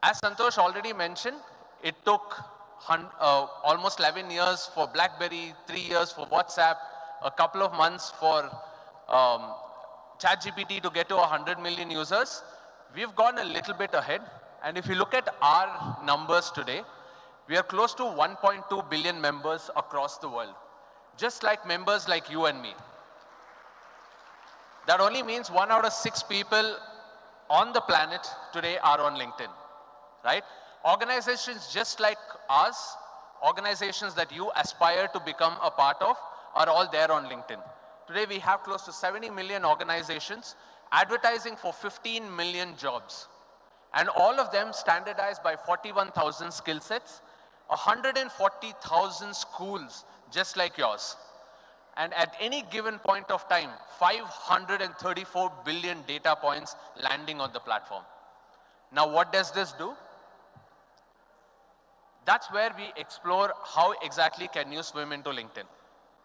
As Santosh already mentioned, it took almost 11 years for BlackBerry, 3 years for WhatsApp, a couple of months for ChatGPT to get to 100 million users. We've gone a little bit ahead. And if you look at our numbers today, we are close to 1.2 billion members across the world, just like members like you and me. That only means 1 out of 6 people on the planet today are on LinkedIn, right? Organizations just like us, organizations that you aspire to become a part of, are all there on LinkedIn. Today we have close to 70 million organizations advertising for 15 million jobs. And all of them standardized by 41,000 skill sets, 140,000 schools just like yours. And at any given point of time, 534 billion data points landing on the platform. Now, what does this do? That's where we explore how exactly can you swim into LinkedIn,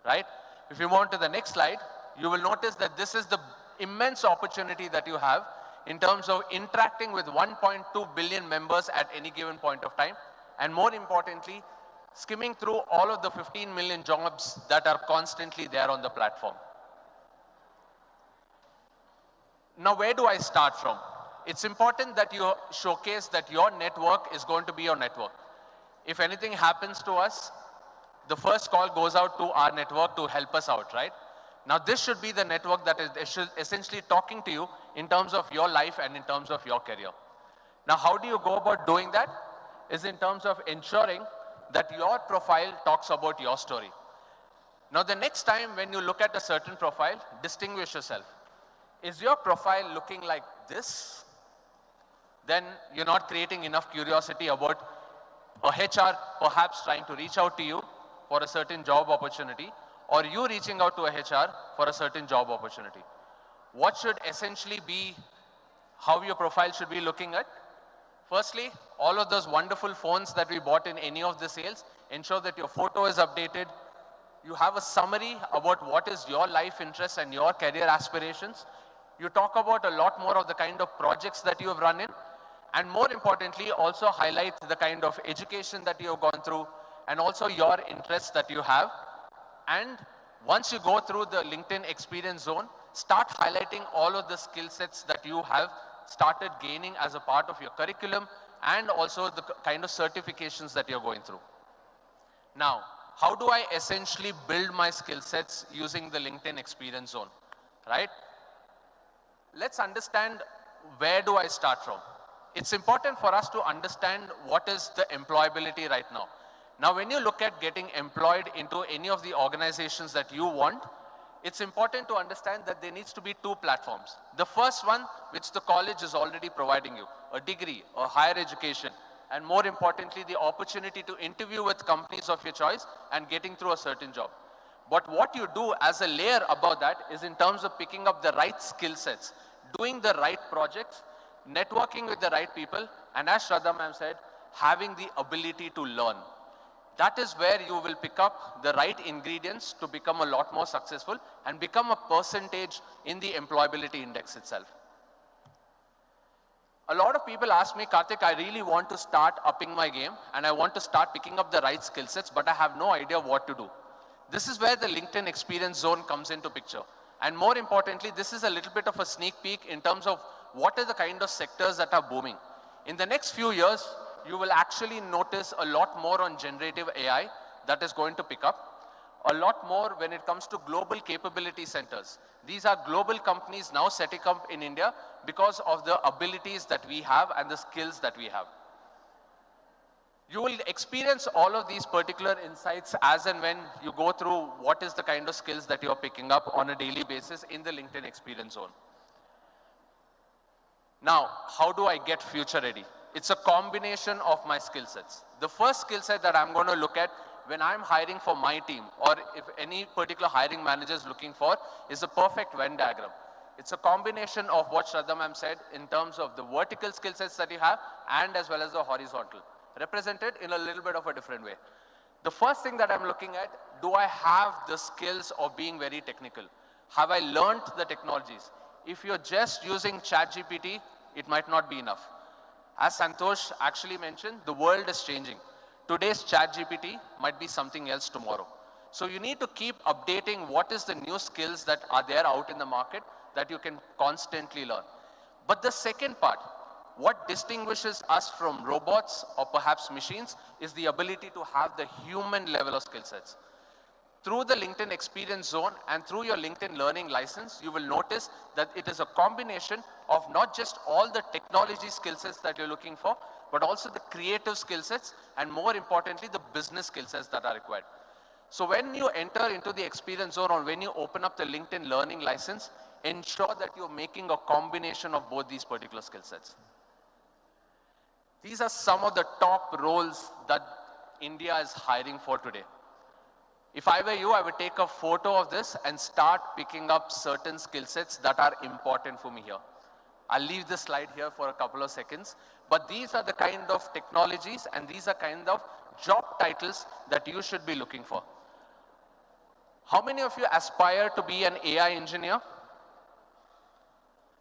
right? If you move on to the next slide, you will notice that this is the immense opportunity that you have in terms of interacting with 1.2 billion members at any given point of time. And more importantly, skimming through all of the 15 million jobs that are constantly there on the platform. Now, where do I start from? It's important that you showcase that your network is going to be your network. If anything happens to us, the first call goes out to our network to help us out, right? Now, this should be the network that is essentially talking to you in terms of your life and in terms of your career. Now, how do you go about doing that? Is in terms of ensuring that your profile talks about your story. Now, the next time when you look at a certain profile, distinguish yourself. Is your profile looking like this? Then you're not creating enough curiosity about a HR perhaps trying to reach out to you for a certain job opportunity, or you reaching out to a HR for a certain job opportunity. What should essentially be how your profile should be looking at? Firstly, all of those wonderful phones that we bought in any of the sales, ensure that your photo is updated. You have a summary about what is your life interests and your career aspirations. You talk about a lot more of the kind of projects that you have run in. And more importantly, also highlight the kind of education that you have gone through and also your interests that you have. And once you go through the LinkedIn experience zone, start highlighting all of the skill sets that you have started gaining as a part of your curriculum and also the kind of certifications that you're going through. Now, how do I essentially build my skill sets using the LinkedIn experience zone, right? Let's understand, where do I start from? It's important for us to understand what is the employability right now. Now, when you look at getting employed into any of the organizations that you want, it's important to understand that there needs to be two platforms. The first one, which the college is already providing you, a degree, or higher education, and more importantly, the opportunity to interview with companies of your choice and getting through a certain job. But what you do as a layer above that is in terms of picking up the right skill sets, doing the right projects, networking with the right people, and as Shraddha ma'am said, having the ability to learn. That is where you will pick up the right ingredients to become a lot more successful and become a percentage in the employability index itself. A lot of people ask me, Karthik, I really want to start upping my game and I want to start picking up the right skill sets, but I have no idea what to do. This is where the LinkedIn Experience Zone comes into picture. And more importantly, this is a little bit of a sneak peek in terms of what are the kind of sectors that are booming. In the next few years, you will actually notice a lot more on generative AI that is going to pick up. A lot more when it comes to global capability centers. These are global companies now setting up in India because of the abilities that we have and the skills that we have. You will experience all of these particular insights as and when you go through what is the kind of skills that you're picking up on a daily basis in the LinkedIn Experience Zone. Now, how do I get future ready? It's a combination of my skill sets. The first skill set that I'm going to look at when I'm hiring for my team, or if any particular hiring manager is looking for, is a perfect Venn diagram. It's a combination of what Shraddha ma'am said in terms of the vertical skill sets that you have and as well as the horizontal, represented in a little bit of a different way. The first thing that I'm looking at, do I have the skills of being very technical? Have I learned the technologies? If you're just using ChatGPT, it might not be enough. As Santosh actually mentioned, the world is changing. Today's ChatGPT might be something else tomorrow. So you need to keep updating what is the new skills that are there out in the market that you can constantly learn. But the second part, what distinguishes us from robots or perhaps machines is the ability to have the human level of skill sets. Through the LinkedIn Experience Zone and through your LinkedIn Learning license, you will notice that it is a combination of not just all the technology skill sets that you're looking for, but also the creative skill sets and more importantly, the business skill sets that are required. So when you enter into the Experience Zone or when you open up the LinkedIn Learning license, ensure that you're making a combination of both these particular skill sets. These are some of the top roles that India is hiring for today. If I were you, I would take a photo of this and start picking up certain skill sets that are important for me here. I'll leave this slide here for a couple of seconds, but these are the kind of technologies and these are kind of job titles that you should be looking for. How many of you aspire to be an AI engineer?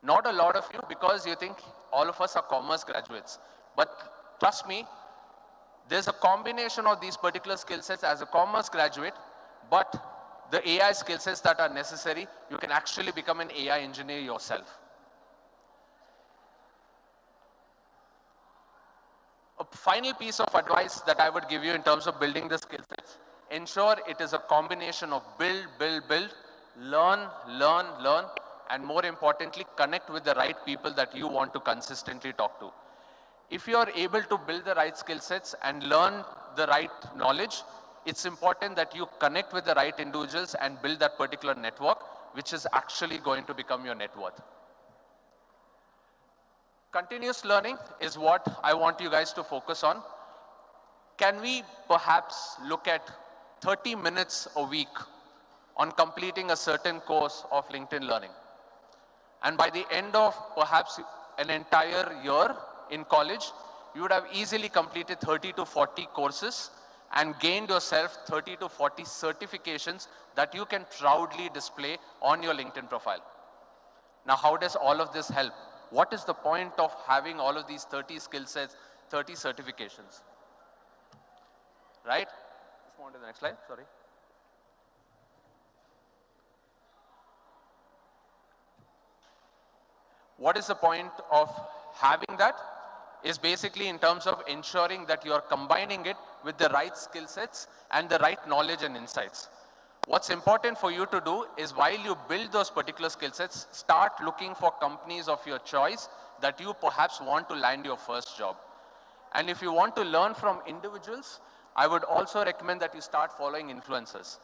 Not a lot of you, because you think all of us are commerce graduates. But trust me, there's a combination of these particular skill sets as a commerce graduate, but the AI skill sets that are necessary, you can actually become an AI engineer yourself. A final piece of advice that I would give you in terms of building the skill sets, ensure it is a combination of build, learn, and more importantly, connect with the right people that you want to consistently talk to. If you are able to build the right skill sets and learn the right knowledge, it's important that you connect with the right individuals and build that particular network, which is actually going to become your net worth. Continuous learning is what I want you guys to focus on. Can we perhaps look at 30 minutes a week on completing a certain course of LinkedIn Learning? And by the end of perhaps an entire year in college, you would have easily completed 30 to 40 courses and gained yourself 30 to 40 certifications that you can proudly display on your LinkedIn profile. Now, how does all of this help? What is the point of having all of these 30 skill sets, 30 certifications? Right? Let's move on to the next slide, sorry. What is the point of having that? Is basically in terms of ensuring that you're combining it with the right skill sets and the right knowledge and insights. What's important for you to do is while you build those particular skill sets, start looking for companies of your choice that you perhaps want to land your first job. And if you want to learn from individuals, I would also recommend that you start following influencers.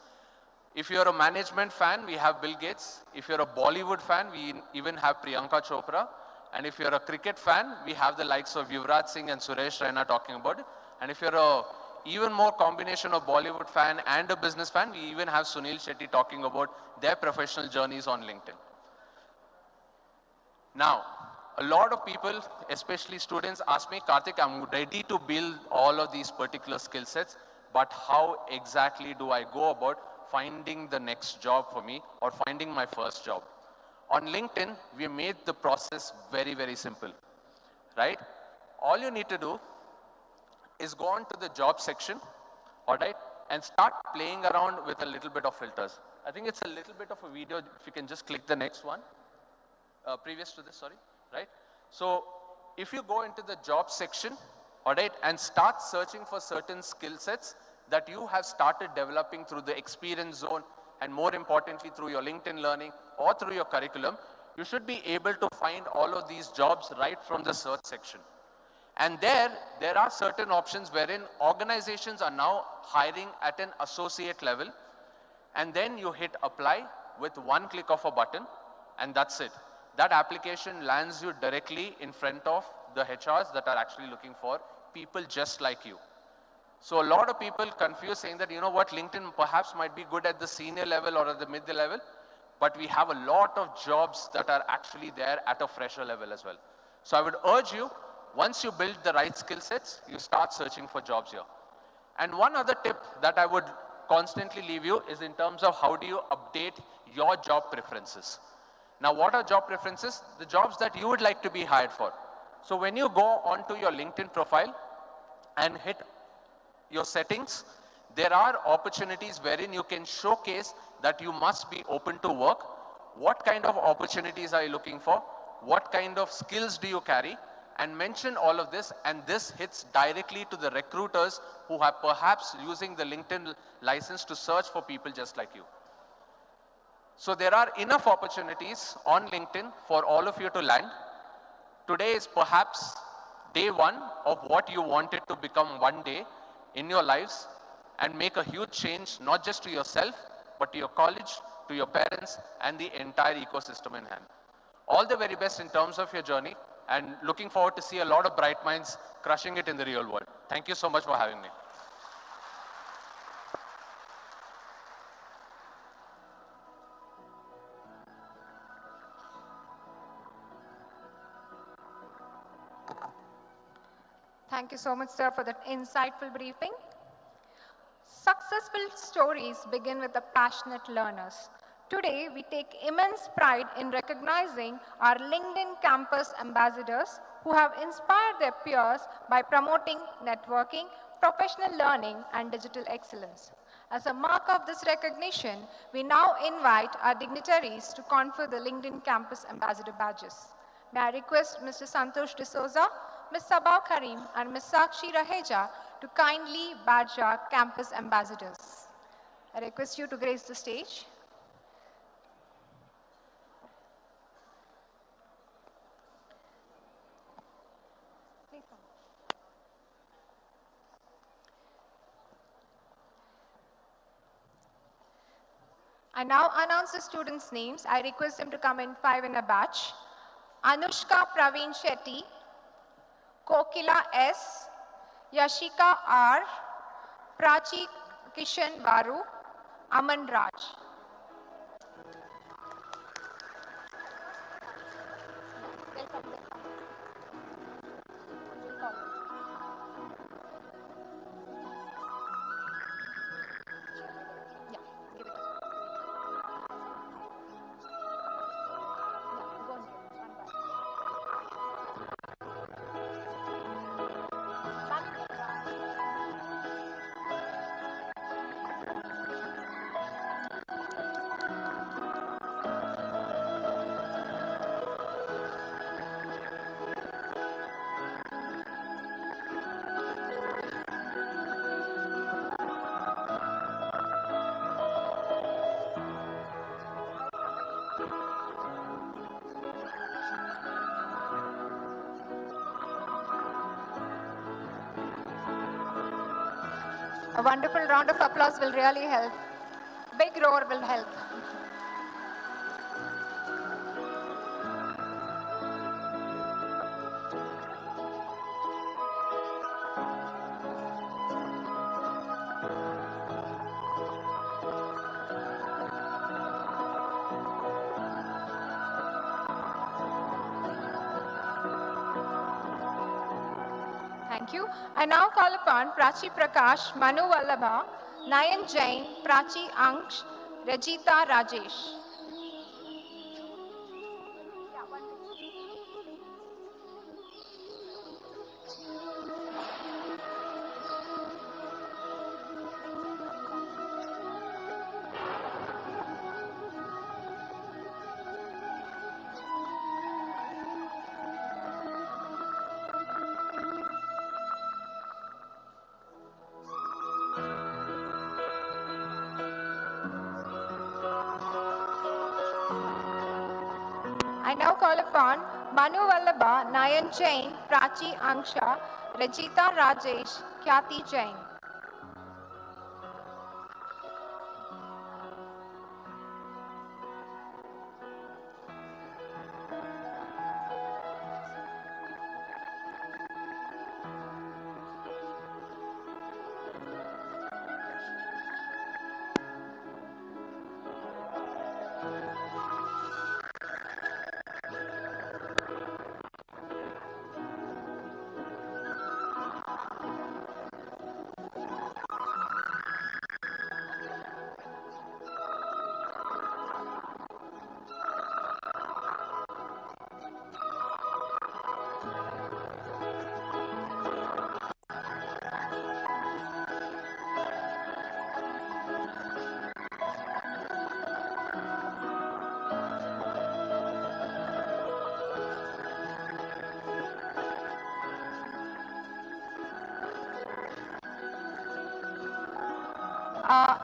If you're a management fan, we have Bill Gates. If you're a Bollywood fan, we even have Priyanka Chopra. And if you're a cricket fan, we have the likes of Yuvraj Singh and Suresh Raina talking about it. And if you're a even more combination of Bollywood fan and a business fan, we even have Sunil Shetty talking about their professional journeys on LinkedIn. Now, a lot of people, especially students, ask me, Karthik, I'm ready to build all of these particular skill sets, but how exactly do I go about finding the next job for me or finding my first job? On LinkedIn, we made the process very, very simple, right? All you need to do is go on to the job section, all right, and start playing around with a little bit of filters. I think it's a little bit of a video. If you can just click the next one, previous to this, sorry, right? So if you go into the job section, all right, and start searching for certain skill sets that you have started developing through the experience zone, and more importantly, through your LinkedIn learning or through your curriculum, you should be able to find all of these jobs right from the search section. And there are certain options wherein organizations are now hiring at an associate level, and then you hit apply with one click of a button, and that's it. That application lands you directly in front of the HRs that are actually looking for people just like you. So a lot of people confuse saying that, you know what, LinkedIn perhaps might be good at the senior level or at the mid level, but we have a lot of jobs that are actually there at a fresher level as well. So I would urge you, once you build the right skill sets, you start searching for jobs here. And one other tip that I would constantly leave you is in terms of how do you update your job preferences. Now, what are job preferences? The jobs that you would like to be hired for. So when you go onto your LinkedIn profile and hit your settings, there are opportunities wherein you can showcase that you must be open to work. What kind of opportunities are you looking for? What kind of skills do you carry? And mention all of this, and this hits directly to the recruiters who are perhaps using the LinkedIn license to search for people just like you. So there are enough opportunities on LinkedIn for all of you to land. Today is perhaps day one of what you wanted to become one day in your lives and make a huge change, not just to yourself, but to your college, to your parents, and the entire ecosystem in hand. All the very best in terms of your journey, and looking forward to see a lot of bright minds crushing it in the real world. Thank you so much for having me. Thank you so much, sir, for that insightful briefing. Successful stories begin with the passionate learners. Today, we take immense pride in recognizing our LinkedIn campus ambassadors who have inspired their peers by promoting networking, professional learning, and digital excellence. As a mark of this recognition, we now invite our dignitaries to confer the LinkedIn Campus Ambassador badges. May I request Mr. Santosh D'Souza, Ms. Sabah Karim, and Ms. Sakshi Raheja to kindly badge our campus ambassadors. I request you to grace the stage. I now announce the students' names. I request them to come in 5 in a batch. Anushka Praveen Shetty, Kokila S, Yashika R, Prachi Kishan Baru, Aman Raj. A wonderful round of applause will really help. Big roar will help. Thank you. I now call upon Prachi Prakash, Manu Vallabha, Nayan Jain, Prachi Anksh, Rajita Rajesh. I now call upon Manu Vallabha, Nayan Jain, Prachi Anksha, Rajita Rajesh, Khyati Jain.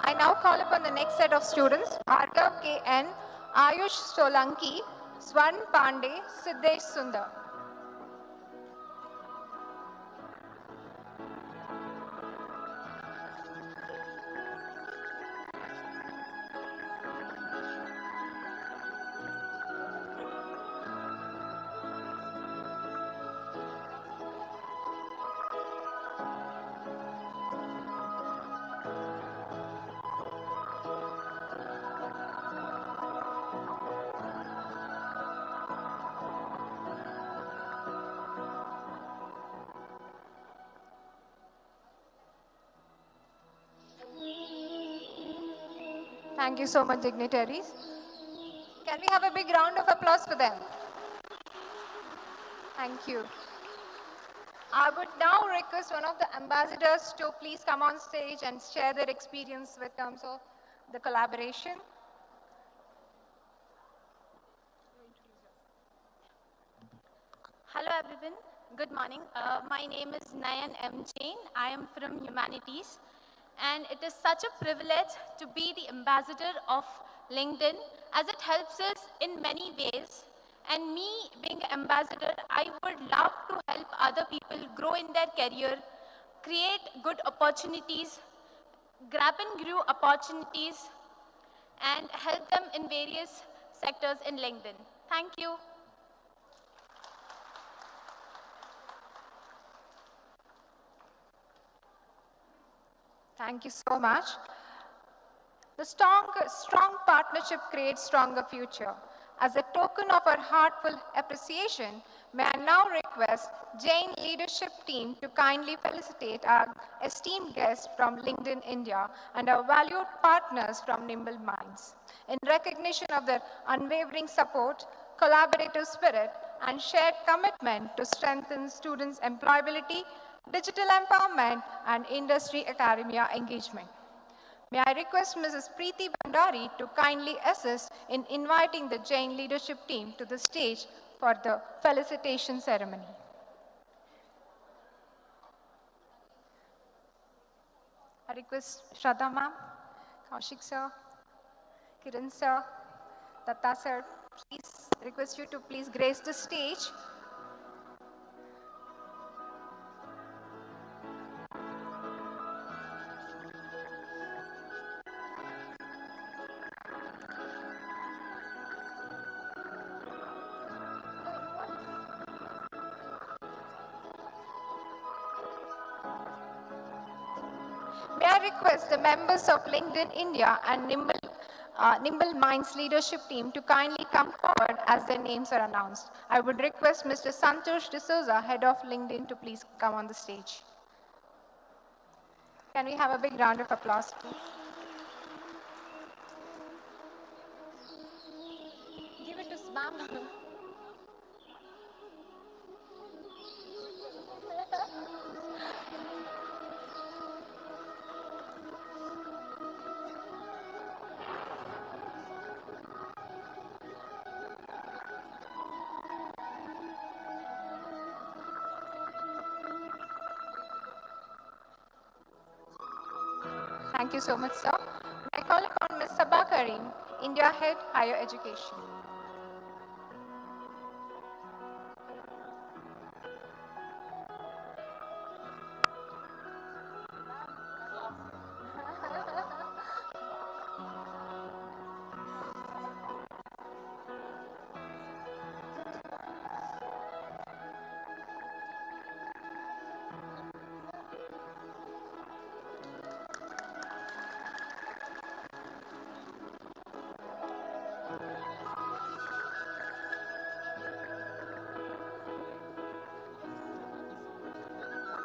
I now call upon the next set of students, Bhargav K.N., Ayush Solanki, Swarn Pandey, Siddesh Sundar. Thank you so much, dignitaries. Can we have a big round of applause for them? Thank you. I would now request one of the ambassadors to please come on stage and share their experience with terms of the collaboration. Hello everyone, good morning. My name is Nayan M. Jain. I am from Humanities, and it is such a privilege to be the ambassador of LinkedIn, as it helps us in many ways. And me being an ambassador, I would love to help other people grow in their career, create good opportunities, grab and grow opportunities, and help them in various sectors in LinkedIn. Thank you. Thank you so much. The strong partnership creates stronger future. As a token of our heartfelt appreciation, may I now request Jain leadership team to kindly felicitate our esteemed guests from LinkedIn India and our valued partners from Nimble Minds. In recognition of their unwavering support, collaborative spirit, and shared commitment to strengthen students' employability, digital empowerment, and industry academia engagement. May I request Mrs. Preeti Bhandari to kindly assist in inviting the Jain leadership team to the stage for the felicitation ceremony. I request Shraddha ma'am, Kaushik sir, Kiran sir, Datta sir, please request you to please grace the stage. request the members of LinkedIn India and Nimble Minds leadership team to kindly come forward as their names are announced. I would request Mr. Santosh D'Souza, head of LinkedIn, to please come on the stage. Can we have a big round of applause, please? Give it to Smam. Thank you so much, sir. I call upon Ms. Sabah Karim, India Head, Higher Education.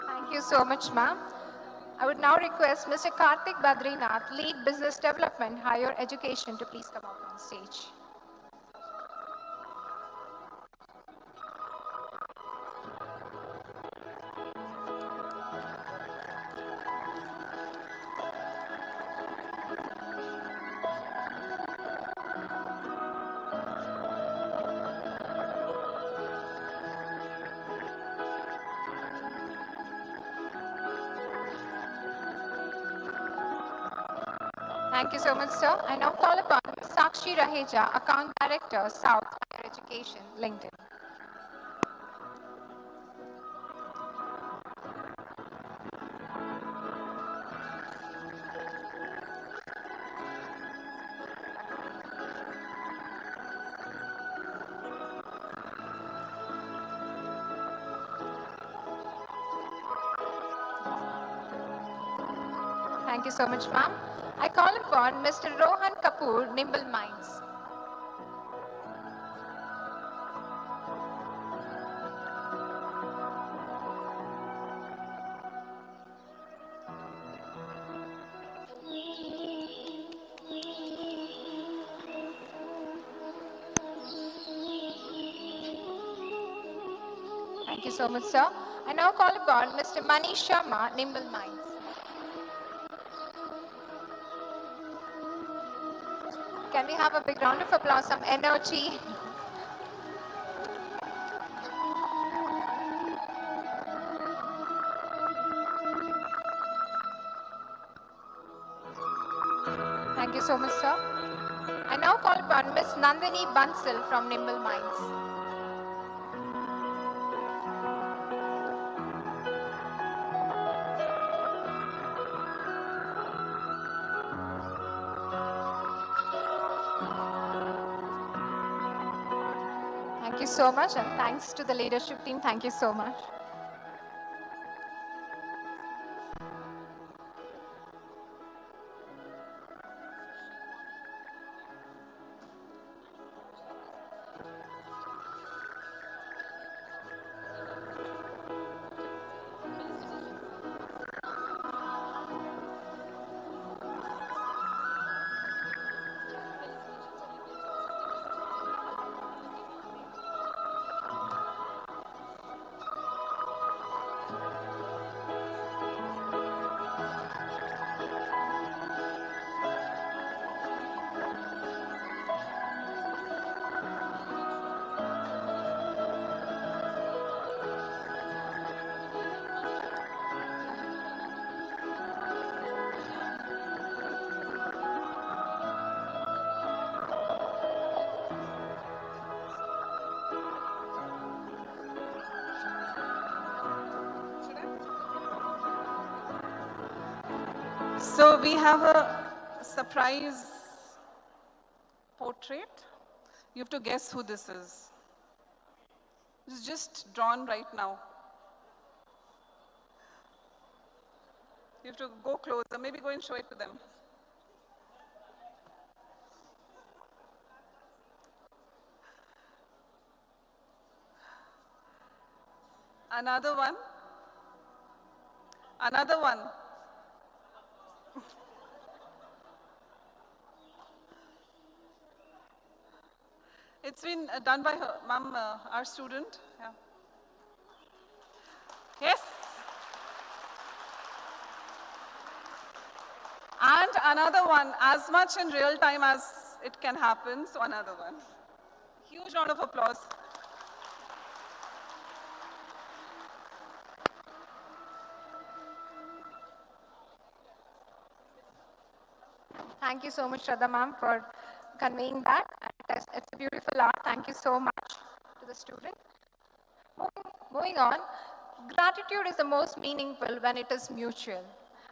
Thank you so much, ma'am. I would now request Mr. Karthik Badrinath, Lead Business Development, Higher Education, to please come up on stage. Thank you so much, sir. I now call upon Sakshi Raheja, Account Director, South Higher Education, LinkedIn. Thank you so much, ma'am. I call upon Mr. Rohan Kapoor, Nimble Minds. Thank you so much, sir. I now call upon Mr. Manish Sharma, Nimble Minds. Can we have a big round of applause, some energy? Thank you so much, sir. I now call upon Ms. Nandini Bansal from Nimble Minds. Thank you so much, and thanks to the leadership team. Thank you so much. So we have a surprise portrait. You have to guess who this is. It's just drawn right now. You have to go closer. Maybe go and show it to them. Another one. Another one. It's been done by her, ma'am, our student. Yeah. Yes. And another one, as much in real time as it can happen, so another one. Huge round of applause. Thank you so much, Shraddha ma'am, for conveying that. It's a beautiful art. Thank you so much to the student. Moving on, gratitude is the most meaningful when it is mutual.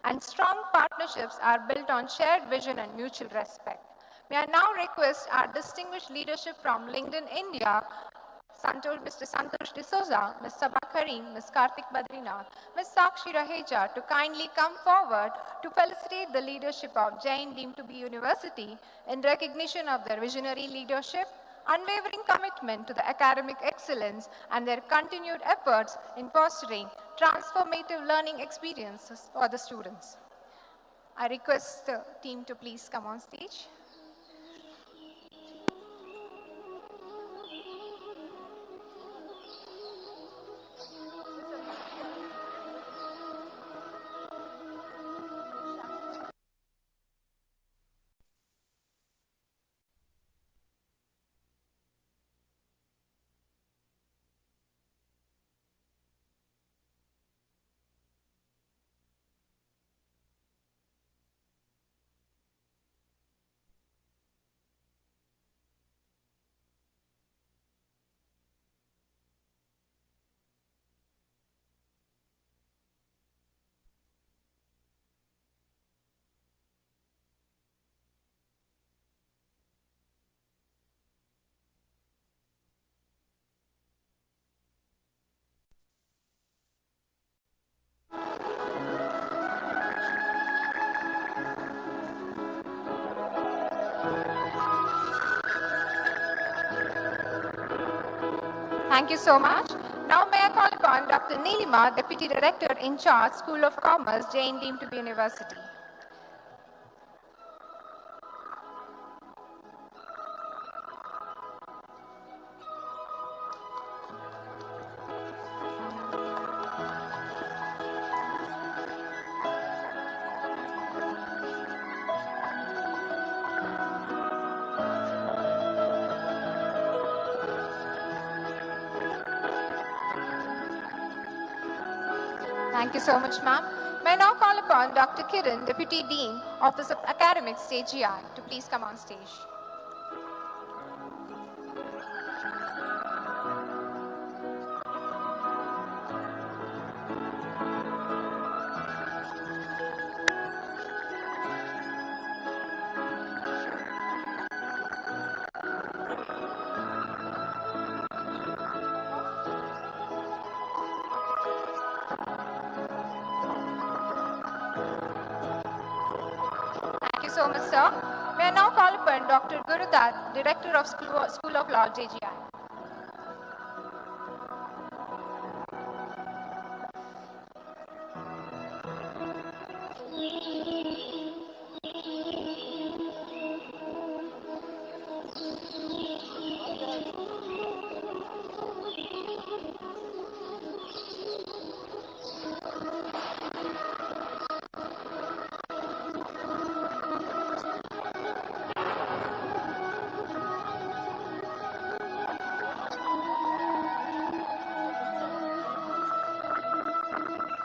And strong partnerships are built on shared vision and mutual respect. May I now request our distinguished leadership from LinkedIn India, Mr. Santosh D'Souza, Ms. Sabha Karim, Ms. Karthik Badrinath, Ms. Sakshi Raheja to kindly come forward to felicitate the leadership of Jain deemed to be university in recognition of their visionary leadership, unwavering commitment to the academic excellence, and their continued efforts in fostering transformative learning experiences for the students. I request the team to please come on stage. Thank you so much. Now may I call upon Dr. Neelima, Deputy Director in charge, School of Commerce, Jain deemed to be university. Thank you so much, ma'am. May I now call upon Dr. Kiran, Deputy Dean, Office of Academics, JGI, to please come on stage. Thank you so much, sir. May I now call upon Dr. Gurudat, Director of School of Law, JGI.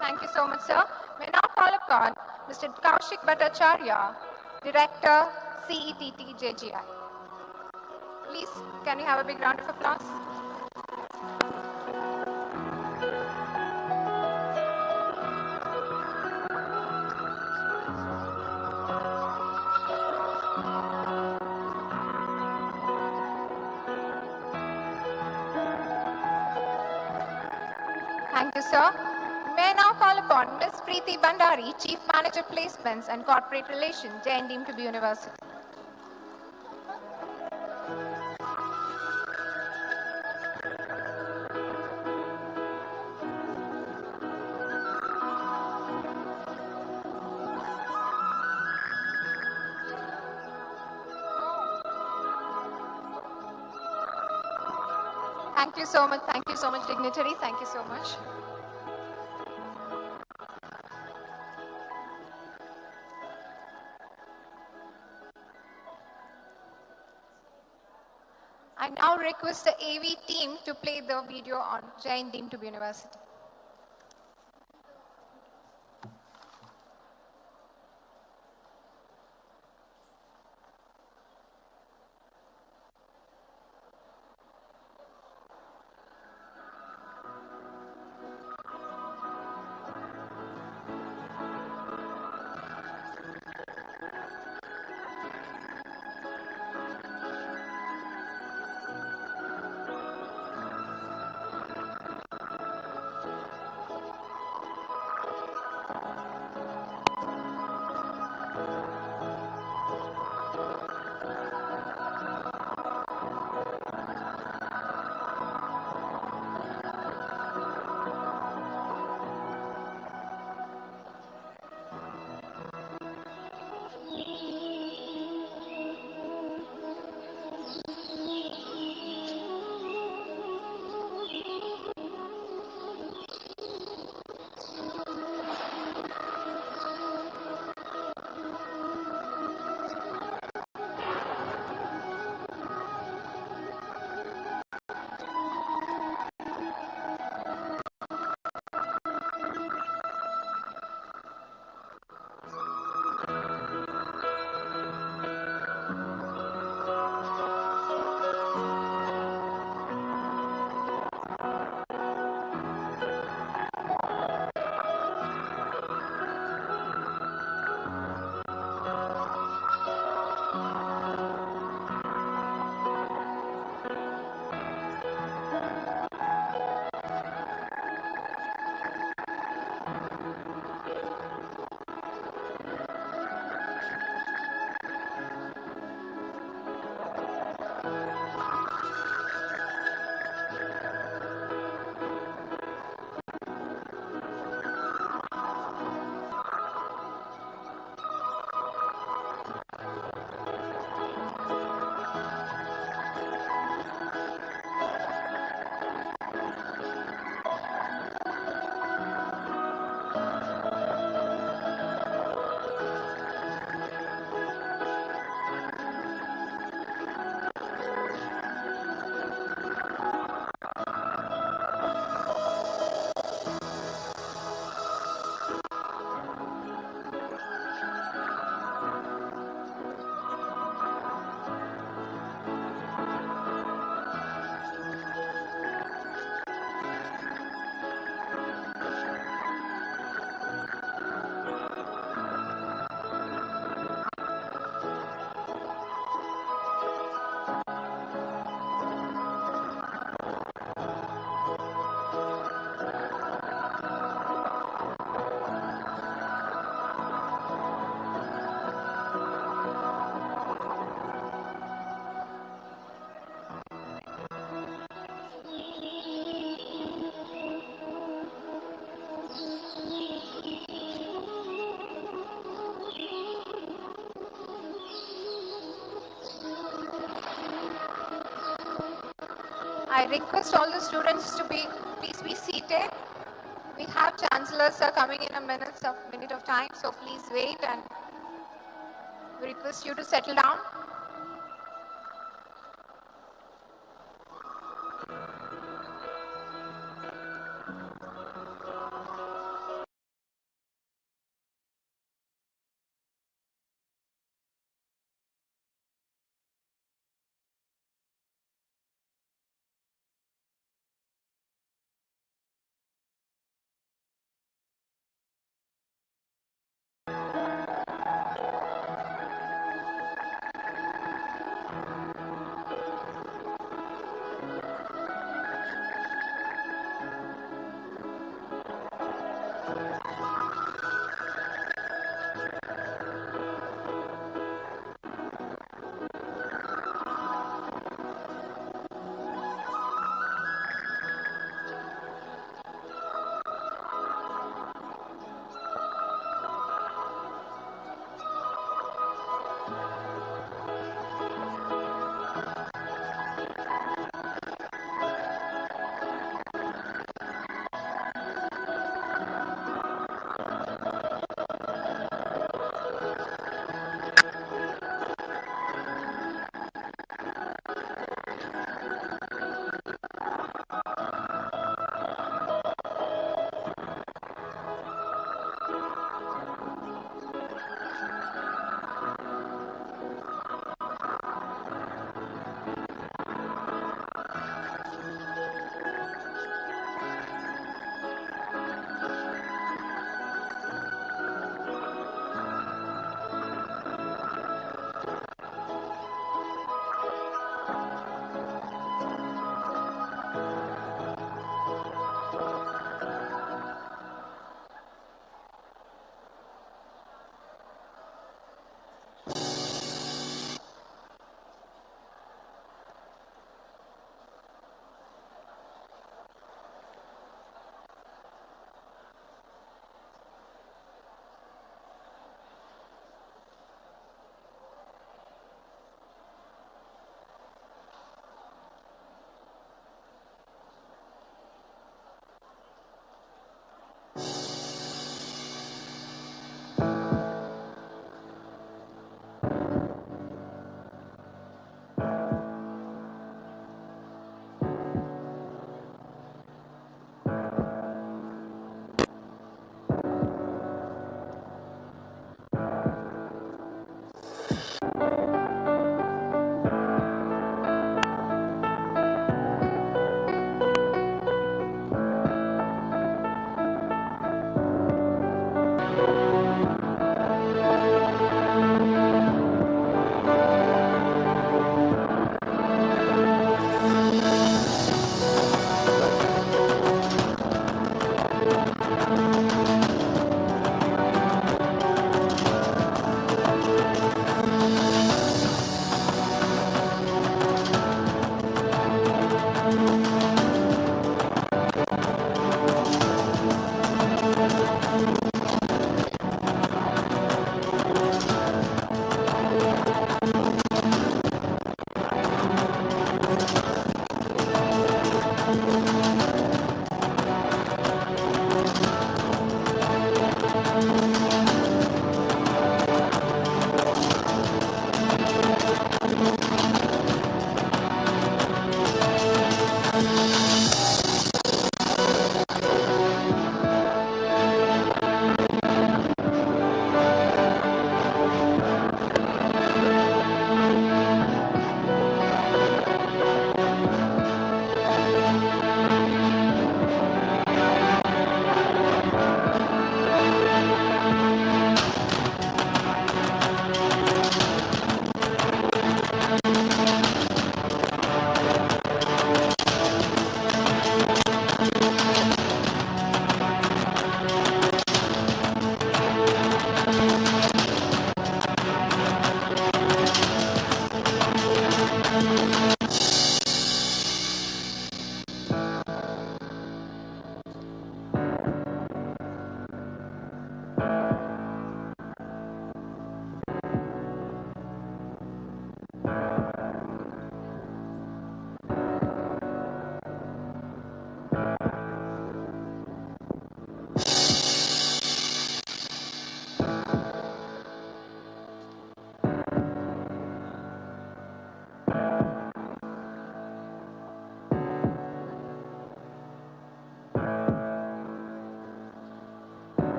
Thank you so much, sir. May I now call upon Mr. Kaushik Bhattacharya, Director, CETT, JGI. Please, can we have a big round of applause? Thank you, sir. May I now now call upon Ms. Preeti Bandari, Chief Manager Placements and Corporate Relations, Jain Deemed to be University. Thank you so much, dignitary. Thank you so much. I now request the AV team to play the video on Jain Deemed to be University. I request all the students to please be seated. We have chancellors sir coming in a minute of time, so please wait, and we request you to settle down.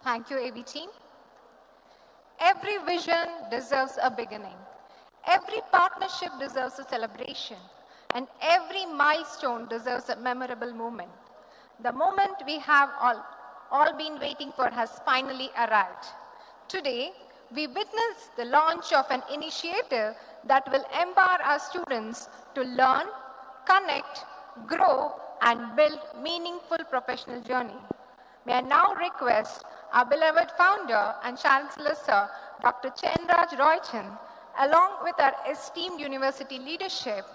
Thank you, AV team. Every vision deserves a beginning. Every partnership deserves a celebration. And every milestone deserves a memorable moment. The moment we have all been waiting for has finally arrived. Today, we witness the launch of an initiative that will empower our students to learn, connect, grow, and build meaningful professional journey. May I now request our beloved founder and Chancellor Sir, Dr. Chenraj Roychan, along with our esteemed university leadership,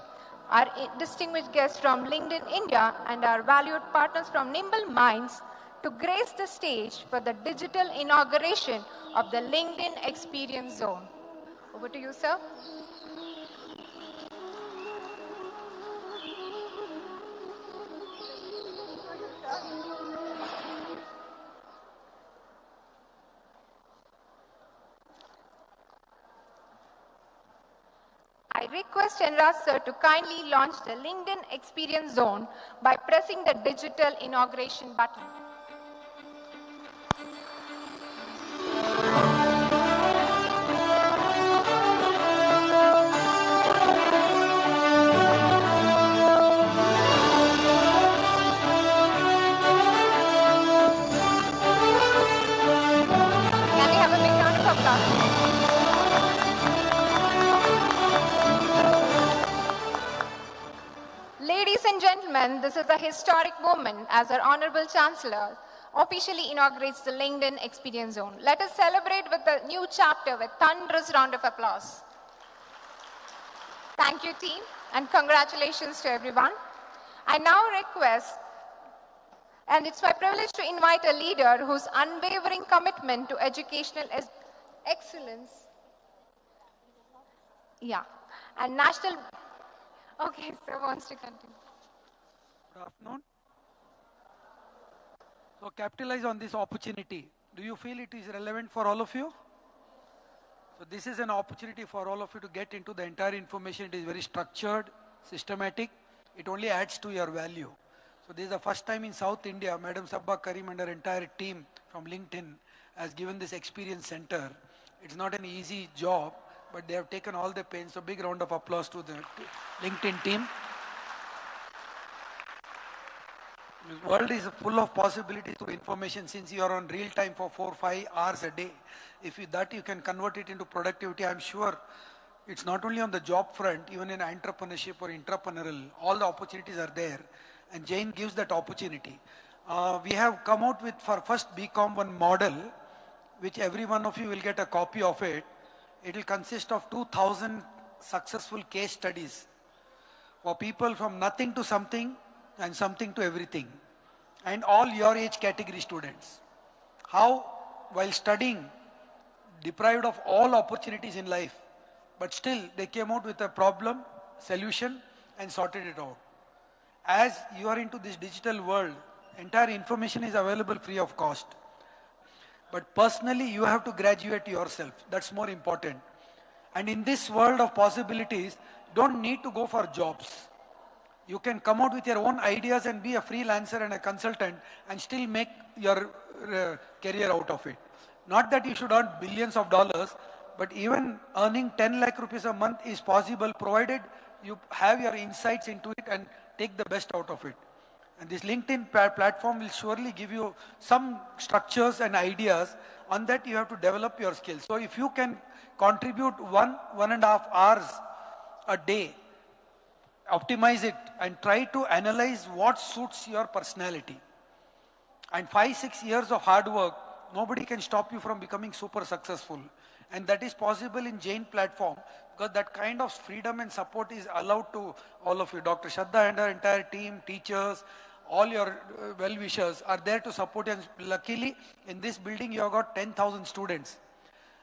our distinguished guests from LinkedIn India, and our valued partners from Nimble Minds, to grace the stage for the digital inauguration of the LinkedIn Experience Zone. Over to you, sir. I request Chenraj sir to kindly launch the LinkedIn Experience Zone by pressing the digital inauguration button. Can we have a big round of applause? Ladies and gentlemen, this is a historic moment as our Honorable Chancellor officially inaugurates the LinkedIn Experience Zone. Let us celebrate with the new chapter with thunderous round of applause. Thank you, team, and congratulations to everyone. I now request, and it's my privilege to invite a leader whose unwavering commitment to educational excellence, and national. Okay, sir wants to continue. Good afternoon. So capitalize on this opportunity. Do you feel it is relevant for all of you? So this is an opportunity for all of you to get into the entire information. It is very structured, systematic. It only adds to your value. So this is the first time in South India, Madam Sabba Karim and her entire team from LinkedIn has given this experience center. It's not an easy job, but they have taken all the pain. So big round of applause to the LinkedIn team. The world is full of possibilities to information since you are on real time for 4-5 hours a day. If you can convert it into productivity, I'm sure it's not only on the job front, even in entrepreneurship or entrepreneurial, all the opportunities are there. And Jain gives that opportunity. We have come out with for first BCom one model, which every one of you will get a copy of it. It will consist of 2,000 successful case studies for people from nothing to something and something to everything, and all your age category students. How, while studying, deprived of all opportunities in life, but still they came out with a problem, solution, and sorted it out. As you are into this digital world, entire information is available free of cost. But personally, you have to graduate yourself. That's more important. And in this world of possibilities, don't need to go for jobs. You can come out with your own ideas and be a freelancer and a consultant and still make your career out of it. Not that you should earn billions of dollars, but even earning 10 lakh rupees a month is possible provided you have your insights into it and take the best out of it. And this LinkedIn platform will surely give you some structures and ideas. On that you have to develop your skills. So if you can contribute 1.5 hours a day, optimize it and try to analyze what suits your personality. And 5-6 years of hard work, nobody can stop you from becoming super successful. And that is possible in Jain platform because that kind of freedom and support is allowed to all of you. Dr. Shraddha and her entire team, teachers, all your well-wishers are there to support you. And luckily, in this building, you have got 10,000 students.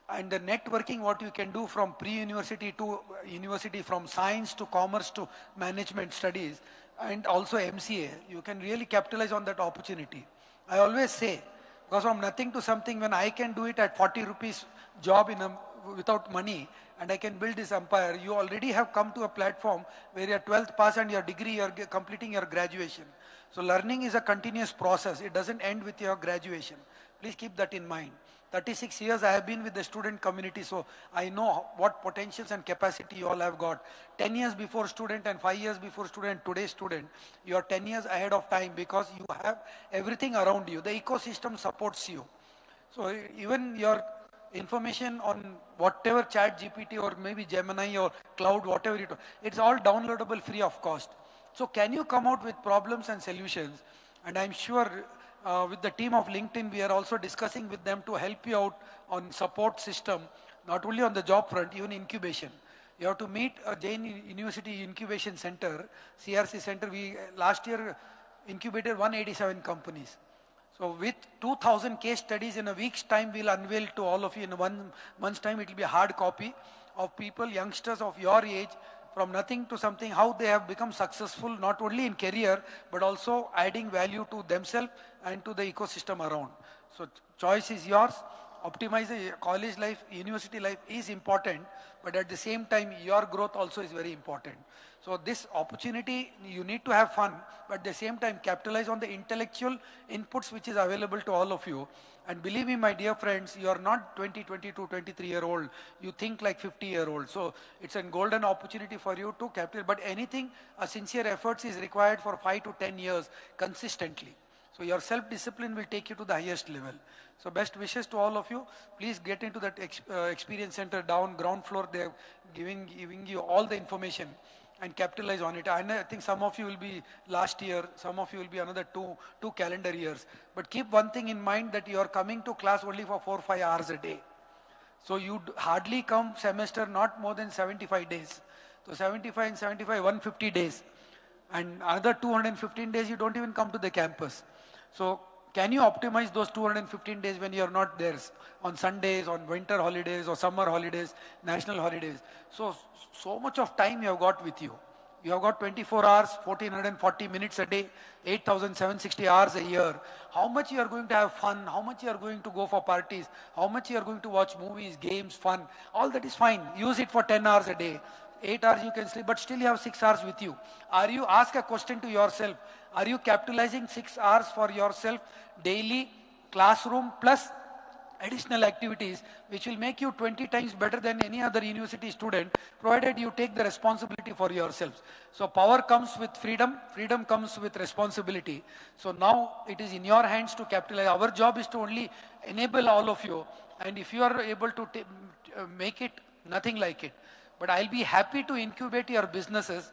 And the networking, what you can do from pre-university to university, from science to commerce to management studies, and also MCA, you can really capitalize on that opportunity. I always say, because from nothing to something, when I can do it at 40 rupees job without money, and I can build this empire, you already have come to a platform where your 12th pass and your degree, you're completing your graduation. So learning is a continuous process. It doesn't end with your graduation. Please keep that in mind. 36 years I have been with the student community, so I know what potentials and capacity you all have got. 10 years before student and 5 years before student, today's student, you are 10 years ahead of time because you have everything around you. The ecosystem supports you. So even your information on whatever Chat GPT or maybe Gemini or Cloud, whatever it's all downloadable free of cost. So can you come out with problems and solutions? And I'm sure with the team of LinkedIn, we are also discussing with them to help you out on support system, not only on the job front, even incubation. You have to meet a Jain University Incubation Center, CRC Center. We last year incubated 187 companies. So with 2,000 case studies in a week's time, we'll unveil to all of you in 1 month's time. It will be a hard copy of people, youngsters of your age, from nothing to something, how they have become successful, not only in career, but also adding value to themselves and to the ecosystem around. So choice is yours. Optimize the college life, university life is important, but at the same time, your growth also is very important. So this opportunity, you need to have fun, but at the same time, capitalize on the intellectual inputs which is available to all of you. And believe me, my dear friends, you are not 20, 22, 23-year-old. You think like 50-year-old. So it's a golden opportunity for you to capitalize. But anything, a sincere efforts is required for 5 to 10 years consistently. So your self-discipline will take you to the highest level. So best wishes to all of you. Please get into that experience center down, ground floor. They're giving you all the information and capitalize on it. And I think some of you will be last year, some of you will be another two calendar years. But keep one thing in mind, that you are coming to class only for 4 or 5 hours a day. So you hardly come semester, not more than 75 days. So 75 and 75, 150 days. And another 215 days, you don't even come to the campus. So can you optimize those 215 days when you are not there, on Sundays, on winter holidays or summer holidays, national holidays? So much of time you have got with you. You have got 24 hours, 1440 minutes a day, 8,760 hours a year. How much you are going to have fun, how much you are going to go for parties, how much you are going to watch movies, games, fun, all that is fine. Use it for 10 hours a day. 8 hours you can sleep, but still you have 6 hours with you. Ask a question to yourself. Are you capitalizing 6 hours for yourself daily, classroom plus additional activities, which will make you 20 times better than any other university student, provided you take the responsibility for yourselves. So power comes with freedom, freedom comes with responsibility. So now it is in your hands to capitalize. Our job is to only enable all of you, and if you are able to make it, nothing like it. But I'll be happy to incubate your businesses.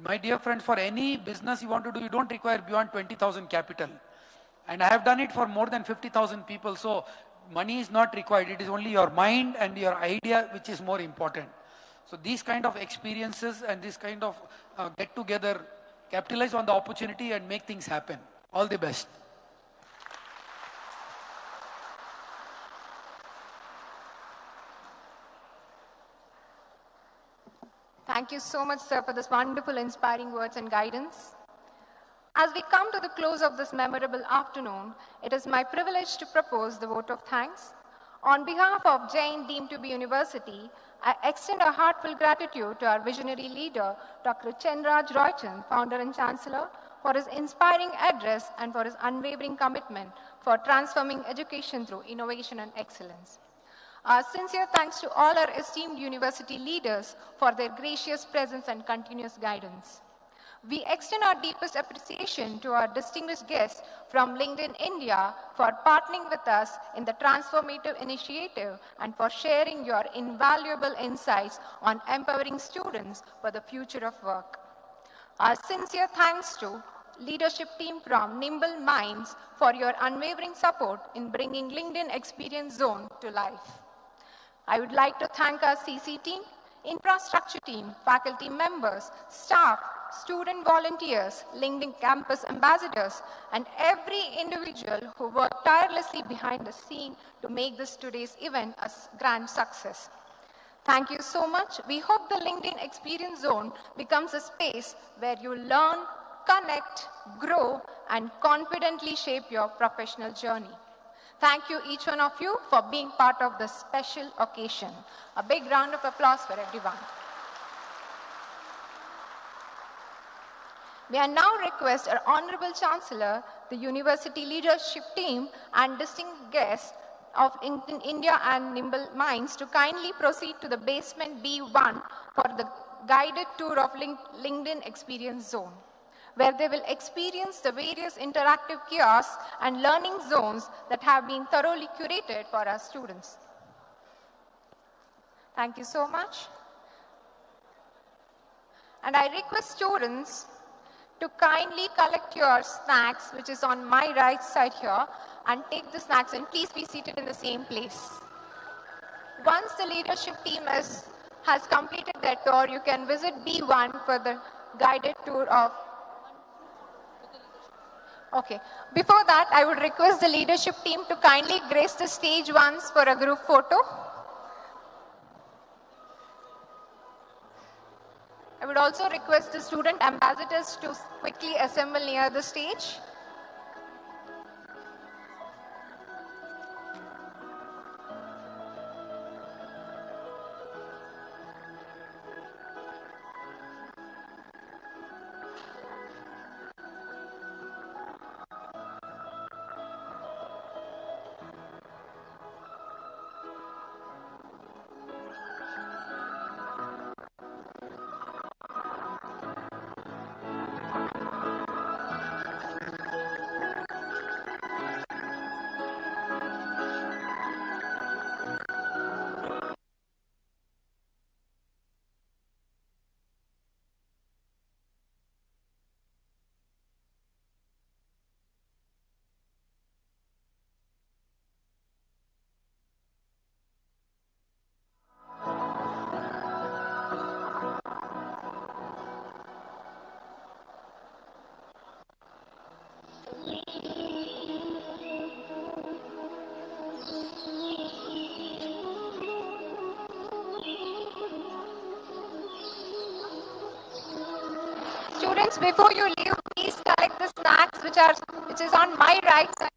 My dear friends, for any business you want to do, you don't require beyond 20,000 capital. And I have done it for more than 50,000 people. So money is not required. It is only your mind and your idea which is more important. So these kind of experiences and this kind of get together, capitalize on the opportunity and make things happen. All the best. Thank you so much, sir, for this wonderful, inspiring words and guidance. As we come to the close of this memorable afternoon, it is my privilege to propose the vote of thanks. On behalf of Jain Deemed to be University, I extend a heartfelt gratitude to our visionary leader, Dr. Chenraj Roychand, founder and chancellor, for his inspiring address and for his unwavering commitment for transforming education through innovation and excellence. Our sincere thanks to all our esteemed university leaders for their gracious presence and continuous guidance. We extend our deepest appreciation to our distinguished guests from LinkedIn India for partnering with us in the transformative initiative and for sharing your invaluable insights on empowering students for the future of work. Our sincere thanks to leadership team from Nimble Minds for your unwavering support in bringing LinkedIn Experience Zone to life. I would like to thank our CC team, infrastructure team, faculty members, staff, student volunteers, LinkedIn campus ambassadors, and every individual who worked tirelessly behind the scene to make this today's event a grand success. Thank you so much. We hope the LinkedIn Experience Zone becomes a space where you learn, connect, grow, and confidently shape your professional journey. Thank you, each one of you, for being part of this special occasion. A big round of applause for everyone. May I now request our Honorable Chancellor, the University Leadership Team, and distinguished guests of LinkedIn India and Nimble Minds to kindly proceed to the basement B1 for the guided tour of LinkedIn Experience Zone, where they will experience the various interactive kiosks and learning zones that have been thoroughly curated for our students. Thank you so much. And I request students to kindly collect your snacks, which is on my right side here, and take the snacks, and please be seated in the same place. Once the leadership team has completed their tour, you can visit B1 for the guided tour of... Okay. Before that, I would request the leadership team to kindly grace the stage once for a group photo. I would also request the student ambassadors to quickly assemble near the stage. Students, before you leave, please collect the snacks which is on my right side.